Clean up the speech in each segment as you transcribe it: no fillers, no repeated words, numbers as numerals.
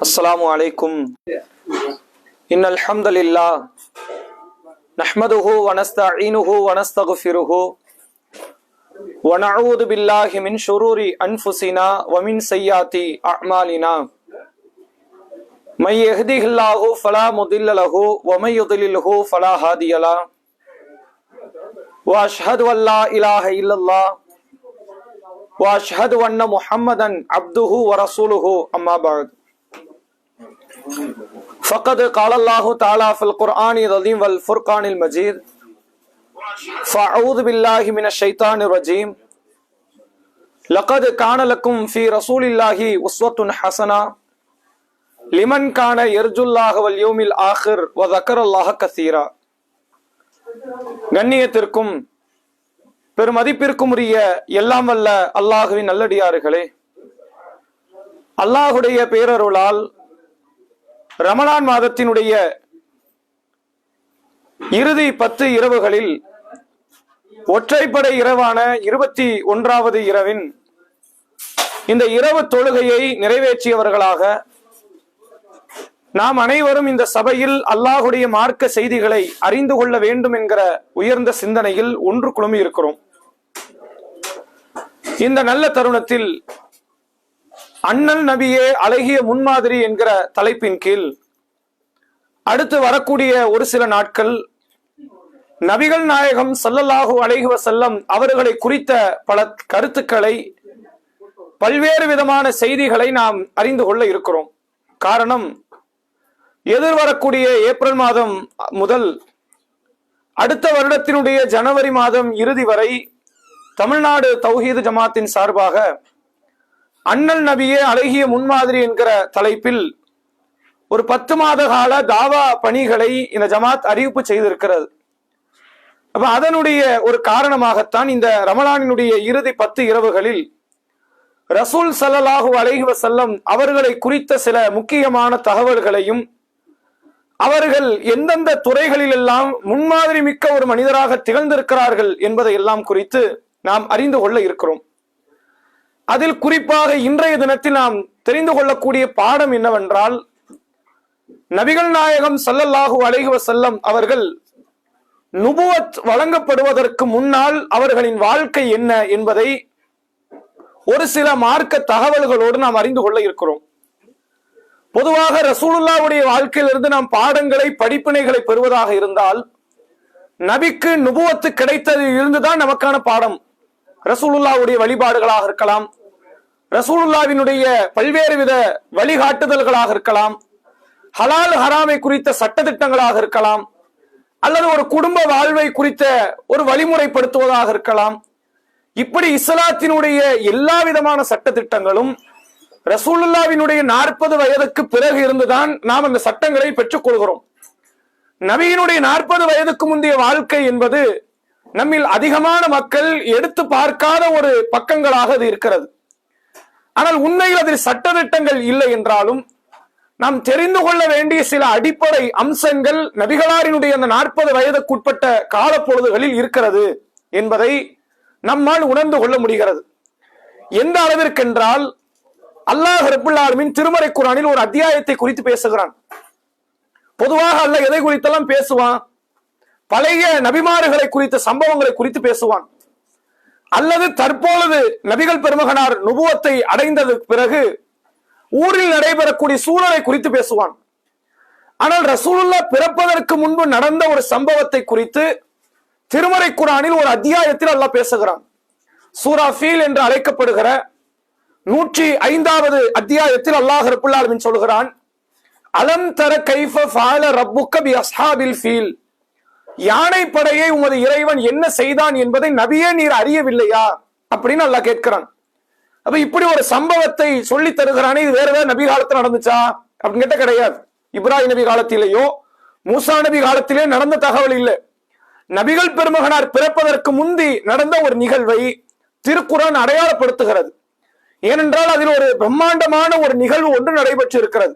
अस्सलामु अलैकुम इन्नल हम्दुलिल्लाह नहमदुहु व नस्तईनुहु व नस्तगफिरुहु व नऊदु बिल्लाहि मिन शुरूरि अनफुसिना व मिन सय्याति अअमालिना मन यहदिहिल्लाहु फला मुदिल्ल लहु व मन युद्लिलहु फला हादिय लहु व अशहदु अल्ला इलाहा इल्लल्लाह व अशहदु अन्न मुहम्मदन अब्दुहु व रसूलुहु अम्मा बाद फ़क़द क़ाल अल्लाहु तआला फ़िल क़ुरआनिल अज़ीम वल फ़ुरक़ानिल मजीद फ़अऊज़ु बिल्लाहि मिनश शैतानिर रजीम लक़द कान लकुम फ़ी रसूलिल्लाहि उस्वतुन हसना लिमन कान यर्जुल्लाह वल यौमिल आखिर व ज़करल्लाह कसीरा. கண்ணியத்திற்கும் பெருமதிப்பிற்கும் உரிய எல்லாம் வல்ல அல்லாஹுவின் நல்லடியார்களே, அல்லாஹுடைய பேரருளால் ரமலான் மாதத்தினுடைய இறுதி 10 இரவுகளில் ஒற்றைப்படை இரவான 21வது இரவின் இந்த இரவு தொழுகையை நிறைவேற்றியவர்களாக நாம் அனைவரும் இந்த சபையில் அல்லாஹுடைய மார்க்க செய்திகளை அறிந்து கொள்ள வேண்டும் என்கிற உயர்ந்த சிந்தனையில் ஒன்று குழுமி இருக்கிறோம். இந்த நல்ல தருணத்தில் அண்ணல் நபியே அழகிய முன்மாதிரி என்கிற தலைப்பின் கீழ் அடுத்து வரக்கூடிய ஒரு சில நாட்கள் நபிகள் நாயகம் ஸல்லல்லாஹு அலைஹி வஸல்லம் அவர்களை குறித்த பல கருத்துக்களை, பல்வேறு விதமான செய்திகளை நாம் அறிந்து கொள்ள இருக்கிறோம். காரணம், எதிர்வரக்கூடிய ஏப்ரல் மாதம் முதல் அடுத்த வருடத்தினுடைய ஜனவரி மாதம் இறுதி வரை தமிழ்நாடு தௌஹீது ஜமாத்தின் சார்பாக அண்ணல் நபியே அழகிய முன்மாதிரி என்கிற தலைப்பில் ஒரு 10 மாத கால தாவா பணிகளை இந்த ஜமாத் அறிவிப்பு செய்திருக்கிறது. அப்ப அதனுடைய ஒரு காரணமாகத்தான் இந்த ரமலானினுடைய இறுதி 10 இரவுகளில் ரசூல் ஸல்லல்லாஹு அலைஹி வஸல்லம் அவர்களை குறித்த சில முக்கியமான தகவல்களையும், அவர்கள் எந்தெந்த துறைகளில் எல்லாம் முன்மாதிரி மிக்க ஒரு மனிதராக திகழ்ந்திருக்கிறார்கள் என்பதை எல்லாம் குறித்து நாம் அறிந்து கொள்ள இருக்கிறோம். அதில் குறிப்பாக இன்றைய தினத்தில் நாம் தெரிந்து கொள்ளக்கூடிய பாடம் என்னவென்றால், நபிகள் நாயகம் ஸல்லல்லாஹு அலைஹி வஸல்லம் அவர்கள் நுபுவத் வழங்கப்படுவதற்கு முன்னால் அவர்களின் வாழ்க்கை என்ன என்பதை ஒரு சில மார்க்க தகவல்களோடு நாம் அறிந்து கொள்ள இருக்கிறோம். பொதுவாக ரசூலுல்லாஹ்வுடைய வாழ்க்கையிலிருந்து நாம் பாடங்களை, படிப்பினைகளை பெறுவதாக இருந்தால், நபிக்கு நுபுவத்து கிடைத்ததில் இருந்துதான் நமக்கான பாடம். ரசூலுல்லாஹ்வுடைய வழிபாடுகளாக இருக்கலாம், ரசூலுல்லாஹ்வினுடைய பல்வேறு வித வழிகாட்டுதல்களாக இருக்கலாம், ஹலால் ஹராமை குறித்த சட்டதிட்டங்களாக இருக்கலாம், அல்லது ஒரு குடும்ப வாழ்வை குறித்த ஒரு வழிமுறைப்படுத்துவதாக இருக்கலாம். இப்படி இஸ்லாத்தினுடைய எல்லா விதமான சட்டதிட்டங்களும் ரசூலுல்லாஹ்வினுடைய 40 வயதுக்கு பிறகு இருந்துதான் நாம் அந்த சட்டங்களை பெற்றுக் கொள்கிறோம். நபியினுடைய 40 வயதுக்கு முந்தைய வாழ்க்கை என்பது நம்மில் அதிகமான மக்கள் எடுத்து பார்க்காத ஒரு பக்கங்களாக அது இருக்கிறது. ஆனால் உண்மையில் அதில் சட்டதிட்டங்கள் இல்லை என்றாலும் நாம் தெரிந்து கொள்ள வேண்டிய சில அடிப்படை அம்சங்கள் நபிகளாரினுடைய அந்த 40 வயதுக்குட்பட்ட காலப்பொழுதுகளில் இருக்கிறது என்பதை நம்மால் உணர்ந்து கொள்ள முடிகிறது. எந்த அளவிற்கென்றால், அல்லாஹ் ரப்புல் ஆலமீன் திருமறை குர்ஆனில் ஒரு அத்தியாயத்தை குறித்து பேசுகிறான். பொதுவாக அல்லாஹ் எதை குறித்தெல்லாம் பேசுவான்? பழைய நபிமார்களை குறித்த சம்பவங்களை குறித்து பேசுவான், அல்லது தற்பொழுது நபிகள் பெருமகனார் நுபுவத்தை அடைந்ததற்கு பிறகு ஊரில் நடைபெறக்கூடிய சூழலை குறித்து பேசுவான். ஆனால் ரசூலுல்லாஹ் பிறப்பதற்கு முன்பு நடந்த ஒரு சம்பவத்தை குறித்து திருமறை குர்ஆனில் ஒரு அத்தியாயத்தில் அல்லாஹ் பேசுகிறான். சூரா ஃபீல் என்று அழைக்கப்படுகிற 105வது அத்தியாயத்தில் அல்லாஹ் ரப்புல் ஆலமீன் சொல்கிறான், அலம் தர கைஃப ஃபஅல ரப்புக்க பி அஸ்ஹாபில் ஃபீல். யானை படையை உமது இறைவன் என்ன செய்தான் என்பதை நபியே நீர் அறியவில்லையா அப்படின்னு அல்லாஹ் கேட்கிறான். அப்ப இப்படி ஒரு சம்பவத்தை சொல்லி தருகிறானே, இது வேற நபி காலத்தில் நடந்துச்சா அப்படின்னு கேட்ட கிடையாது. இப்ராஹிம் நபி காலத்திலேயோ மூசா நபி காலத்திலே நடந்த தகவல் இல்லை. நபிகள் பெருமகனார் பிறப்பதற்கு முந்தி நடந்த ஒரு நிகழ்வை திருக்குர்ஆன் அடையாளப்படுத்துகிறது. ஏனென்றால் அதில் ஒரு பிரம்மாண்டமான ஒரு நிகழ்வு ஒன்று நடைபெற்று இருக்கிறது.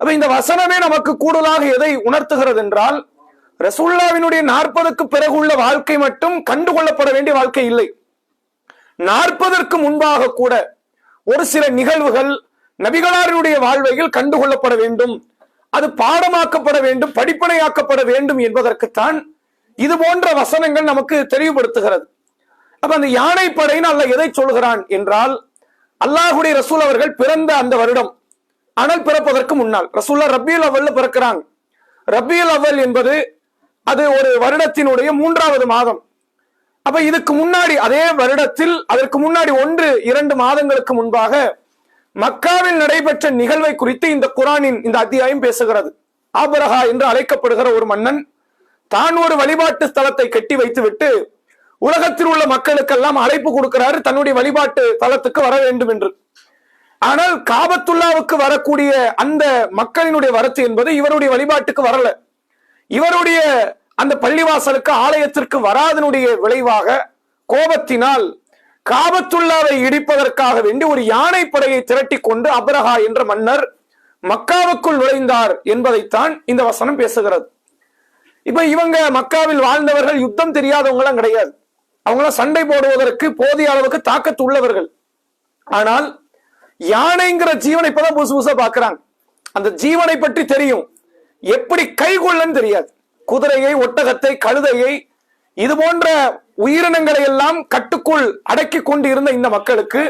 அப்ப இந்த வசனமே நமக்கு கூடுதலாக எதை உணர்த்துகிறது என்றால், ரசூலுல்லாஹ்வினுடைய 40க்கு பிறகு உள்ள வாழ்க்கை மட்டும் கண்டுகொள்ளப்பட வேண்டிய வாழ்க்கை இல்லை. 40ற்கு முன்பாக கூட ஒரு சில நிகழ்வுகள் நபிகளாரினுடைய வாழ்வையில் கண்டுகொள்ளப்பட வேண்டும், அது பாடமாக்கப்பட வேண்டும், படிப்பனையாக்கப்பட வேண்டும் என்பதற்குத்தான் இது போன்ற வசனங்கள் நமக்கு தெளிவுபடுத்துகிறது. அப்ப அந்த யானை படைன்னு அல்லாஹ் எதை சொல்கிறான் என்றால், அல்லாஹுடைய ரசூல் அவர்கள் பிறந்த அந்த வருடம், ஆனால் பிறப்பதற்கு முன்னால் ரசூல்லா ரபியுல் அவ்வல்ல பிறக்கிறாங்க. ரபியுல் அவ்வல் என்பது அது ஒரு வருடத்தினுடைய 3வது மாதம். அப்ப இதுக்கு முன்னாடி அதே வருடத்தில் அதற்கு முன்னாடி 1-2 மாதங்களுக்கு முன்பாக மக்காவில் நடைபெற்ற நிகழ்வை குறித்து இந்த குரானின் இந்த அத்தியாயம் பேசுகிறது. ஆபரஹா என்று அழைக்கப்படுகிற ஒரு மன்னன் தான் ஒரு வழிபாட்டு ஸ்தலத்தை கட்டி வைத்துவிட்டு உலகத்தில் உள்ள மக்களுக்கெல்லாம் அழைப்பு கொடுக்கிறாரு, தன்னுடைய வழிபாட்டு தலத்துக்கு வர வேண்டும் என்று. ஆனால் காபத்துல்லாவுக்கு வரக்கூடிய அந்த மக்களினுடைய வரத்து என்பது இவருடைய வழிபாட்டுக்கு வரல. இவருடைய அந்த பள்ளிவாசலுக்கு ஆலயத்திற்கு வராதனுடைய விளைவாக கோபத்தினால் காபத்துல்லாவை இடிப்பதற்காக வேண்டி ஒரு யானை படையை திரட்டி கொண்டு அபரஹா என்ற மன்னர் மக்காவுக்குள் நுழைந்தார் என்பதைத்தான் இந்த வசனம் பேசுகிறது. இப்ப இவங்க மக்காவில் வாழ்ந்தவர்கள், யுத்தம் தெரியாதவங்களாம் கிடையாது, அவங்களாம் சண்டை போடுவதற்கு போதிய அளவுக்கு தாக்கத்து உள்ளவர்கள். ஆனால் யானைங்கிற ஜீவனை இப்பதான் புதுசு புதுசா பாக்குறாங்க. அந்த ஜீவனை பற்றி தெரியும், எப்படி கைகொள்ளன்னு தெரியாது. குதிரையை, ஒட்டகத்தை, கழுதையை, இது போன்ற உயிரினங்களை எல்லாம் கட்டுக்குள் அடக்கி கொண்டு இருந்த இந்த மக்களுக்கு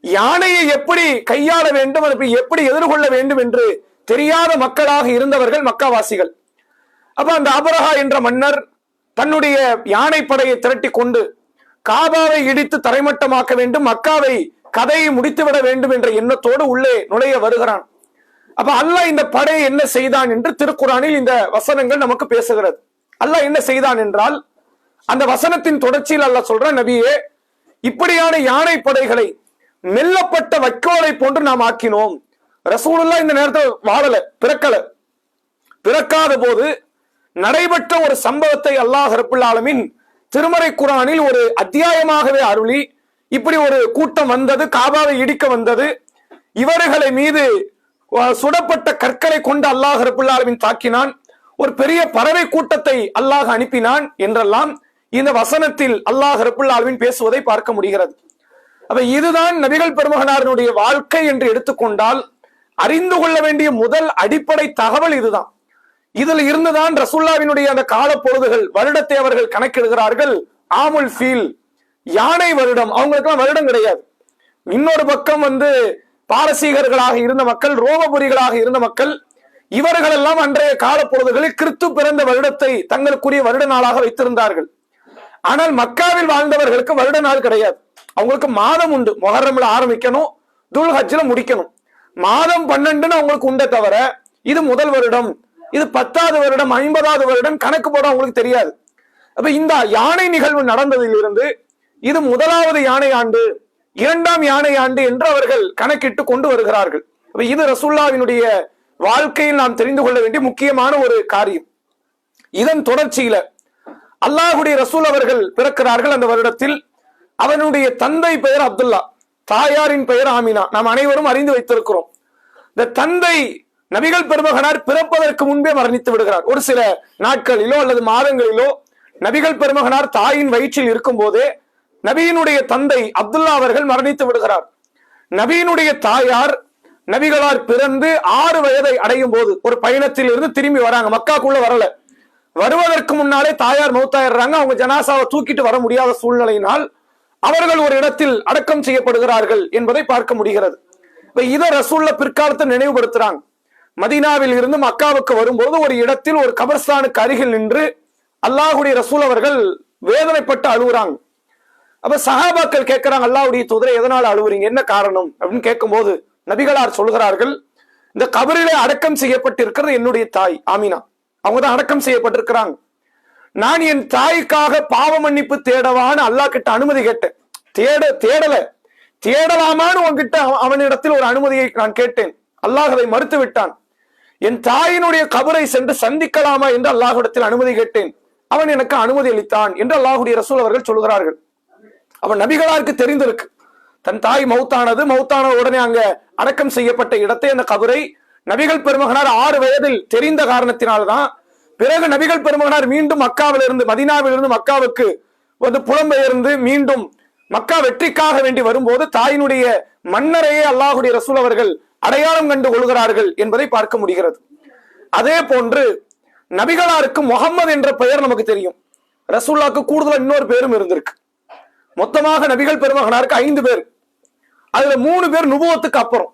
யானையை எப்படி கையாள வேண்டும், எப்படி எதிர்கொள்ள வேண்டும் என்று தெரியாத மக்களாக இருந்தவர்கள் மக்காவாசிகள். அப்ப அந்த அபரஹா என்ற மன்னர் தன்னுடைய யானை படையை திரட்டி கொண்டு காபாவை இடித்து தரைமட்டமாக்க வேண்டும், மக்காவை கதையை முடித்துவிட வேண்டும் என்ற எண்ணத்தோடு உள்ளே நுழைய வருகிறான். அப்ப அல்லாஹ் இந்த படையை என்ன செய்தான் என்று திருக்குரானில் இந்த வசனங்கள் நமக்கு பேசுகிறது. அல்லாஹ் என்ன செய்தான் என்றால், அந்த வசனத்தின் தொடர்ச்சியில் அல்லாஹ் சொல்றான், நபியே, இப்படியான யானை படைகளை மெல்லப்பட்ட வைக்கோலை போன்று நாம் ஆக்கினோம். ரசூலுல்லாஹ் இந்த நேரத்தில் வாழல, பிறக்காத போது நடைபெற்ற ஒரு சம்பவத்தை அல்லாஹ் ரப்புல் ஆலமீன் திருமறை குரானில் ஒரு அத்தியாயமாகவே அருளி, இப்படி ஒரு கூட்டம் வந்தது, காபாவை இடிக்க வந்தது, இவர்களை மீது சுடப்பட்ட கற்களை கொண்டு அல்லாஹ் ரப்புல் ஆலமீன் தாக்கினான், ஒரு பெரிய பறவை கூட்டத்தை அல்லாஹ் அனுப்பினான் என்றெல்லாம் இந்த வசனத்தில் அல்லாஹ் ரப்புல் ஆலமீன் பேசுவதை பார்க்க முடிகிறது. அப்ப இதுதான் நபிகள் பெருமகனாரினுடைய வாழ்க்கை என்று எடுத்துக்கொண்டால் அறிந்து கொள்ள வேண்டிய முதல் அடிப்படை தகவல் இதுதான். இதில் இருந்துதான் ரசூலுல்லாஹ்வினுடைய அந்த கால பொழுதுகள், வருடத்தை அவர்கள் கணக்கிடுகிறார்கள். ஆமுல் ஃபீல், யானை வருடம். அவங்களுக்கெல்லாம் வருடம் கிடையாது. இன்னொரு பக்கம் பாரசீகர்களாக இருந்த மக்கள், ரோமபுரிகளாக இருந்த மக்கள், இவர்கள் எல்லாம் அன்றைய கால பொழுதுகளில் கிறிஸ்து பிறந்த வருடத்தை தங்களுக்குரிய வருட நாளாக வைத்திருந்தார்கள். ஆனால் மக்காவில் வாழ்ந்தவர்களுக்கு வருட நாள் கிடையாது. அவங்களுக்கு மாதம் உண்டு. முஹர்ரம்ல ஆரம்பிக்கணும், துல்ஹஜ்ல முடிக்கணும். மாதம் 12 அவங்களுக்கு உண்டே தவிர இது முதல் வருடம், இது 10வது வருடம், 50வது வருடம் கணக்கு போட அவங்களுக்கு தெரியாது. அப்ப இந்த யானை நிகழ்வு நடந்ததிலிருந்து இது முதலாவது யானை ஆண்டு, 2ஆம் யானை ஆண்டு என்று அவர்கள் கணக்கிட்டு கொண்டு வருகிறார்கள். அப்ப இது ரசூலுல்லாஹ்வினுடைய வாழ்க்கையில் நாம் தெரிந்து கொள்ள வேண்டிய முக்கியமான ஒரு காரியம். இதன் தொடர்ச்சியில அல்லாஹுடைய ரசூல் அவர்கள் பிறக்கிறார்கள். அந்த வருடத்தில் அவனுடைய தந்தை பெயர் அப்துல்லா, தாயாரின் பெயர் ஆமினா. நாம் அனைவரும் அறிந்து வைத்திருக்கிறோம். இந்த தந்தை நபிகள் பெருமகனார் பிறப்பதற்கு முன்பே மரணித்து விடுகிறார். ஒரு சில நாட்களிலோ அல்லது மாதங்களிலோ நபிகள் பெருமகனார் தாயின் வயிற்றில் இருக்கும் போதே நபியினுடைய தந்தை அப்துல்லா அவர்கள் மரணித்து விடுகிறார். நபியினுடைய தாயார் நபிகளார் பிறந்து 6 வயதை அடையும் போது ஒரு பயணத்தில் இருந்து திரும்பி வராங்க. மக்காக்குள்ள வரல, வருவதற்கு முன்னாலே தாயார் மௌத்தாயிடுறாங்க. அவங்க ஜனாசாவை தூக்கிட்டு வர முடியாத சூழ்நிலையினால் அவர்கள் ஒரு இடத்தில் அடக்கம் செய்யப்படுகிறார்கள் என்பதை பார்க்க முடிகிறது. இதை ரசூல்ல பிற்காலத்தை நினைவுபடுத்துறாங்க. மதீனாவில் இருந்து மக்காவுக்கு வரும்போது ஒரு இடத்தில் ஒரு கபர்ஸ்தானுக்கு அருகில் நின்று அல்லாஹுடைய ரசூல் அவர்கள் வேதனைப்பட்டு அழுகுறாங்க. அப்ப சஹாபாக்கள் கேட்கிறாங்க, அல்லாஹ்வுடைய தூதரே, எதனால அழுவுறீங்க, என்ன காரணம் அப்படின்னு கேட்கும்போது நபிகளார் சொல்கிறார்கள், இந்த கபரிலே அடக்கம் செய்யப்பட்டிருக்கிறது என்னுடைய தாய் ஆமினா. அவங்க தான் அடக்கம் செய்யப்பட்டிருக்கிறாங்க. நான் என் தாய்க்காக பாவ மன்னிப்பு தேடவான்னு அல்லாஹ் கிட்ட அனுமதி கேட்டேன். தேடலாமான்னு உன்கிட்ட அவனிடத்தில் ஒரு அனுமதியை நான் கேட்டேன். அல்லாஹ் அதை மறுத்து விட்டான். என் தாயினுடைய கபரை சென்று சந்திக்கலாமா என்று அல்லாஹ்விடத்தில் அனுமதி கேட்டேன். அவன் எனக்கு அனுமதி அளித்தான் என்று அல்லாஹுடைய ரசூல் அவர்கள் சொல்கிறார்கள். அவன் நபிகளாருக்கு தெரிந்திருக்கு, தன் தாய் மௌத்தான உடனே அங்க அடக்கம் செய்யப்பட்ட இடத்தை, அந்த கபரை நபிகள் பெருமகனார் 6 வயதில் தெரிந்த காரணத்தினால்தான் பிறகு நபிகள் பெருமகனார் மீண்டும் மக்காவிலிருந்து, மதீனாவிலிருந்து மக்காவுக்கு புலம்பெயர்ந்து மீண்டும் மக்கா வெற்றிக்காக வேண்டி வரும்போது தாயினுடைய மன்னரையே அல்லாஹுடைய ரசூல் அவர்கள் அடையாளம் கண்டு கொள்கிறார்கள் என்பதை பார்க்க முடிகிறது. அதே போன்று நபிகளாருக்கு முகம்மது என்ற பெயர் நமக்கு தெரியும். ரசூலுல்லாஹ்க்கு கூடுதல் இன்னொரு பேரும் இருந்திருக்கு. மொத்தமாக நபிகள் பெருமகனாருக்கு 5 பேர். அதுல 3 பேர் நுபுவத்துக்கு அப்புறம்,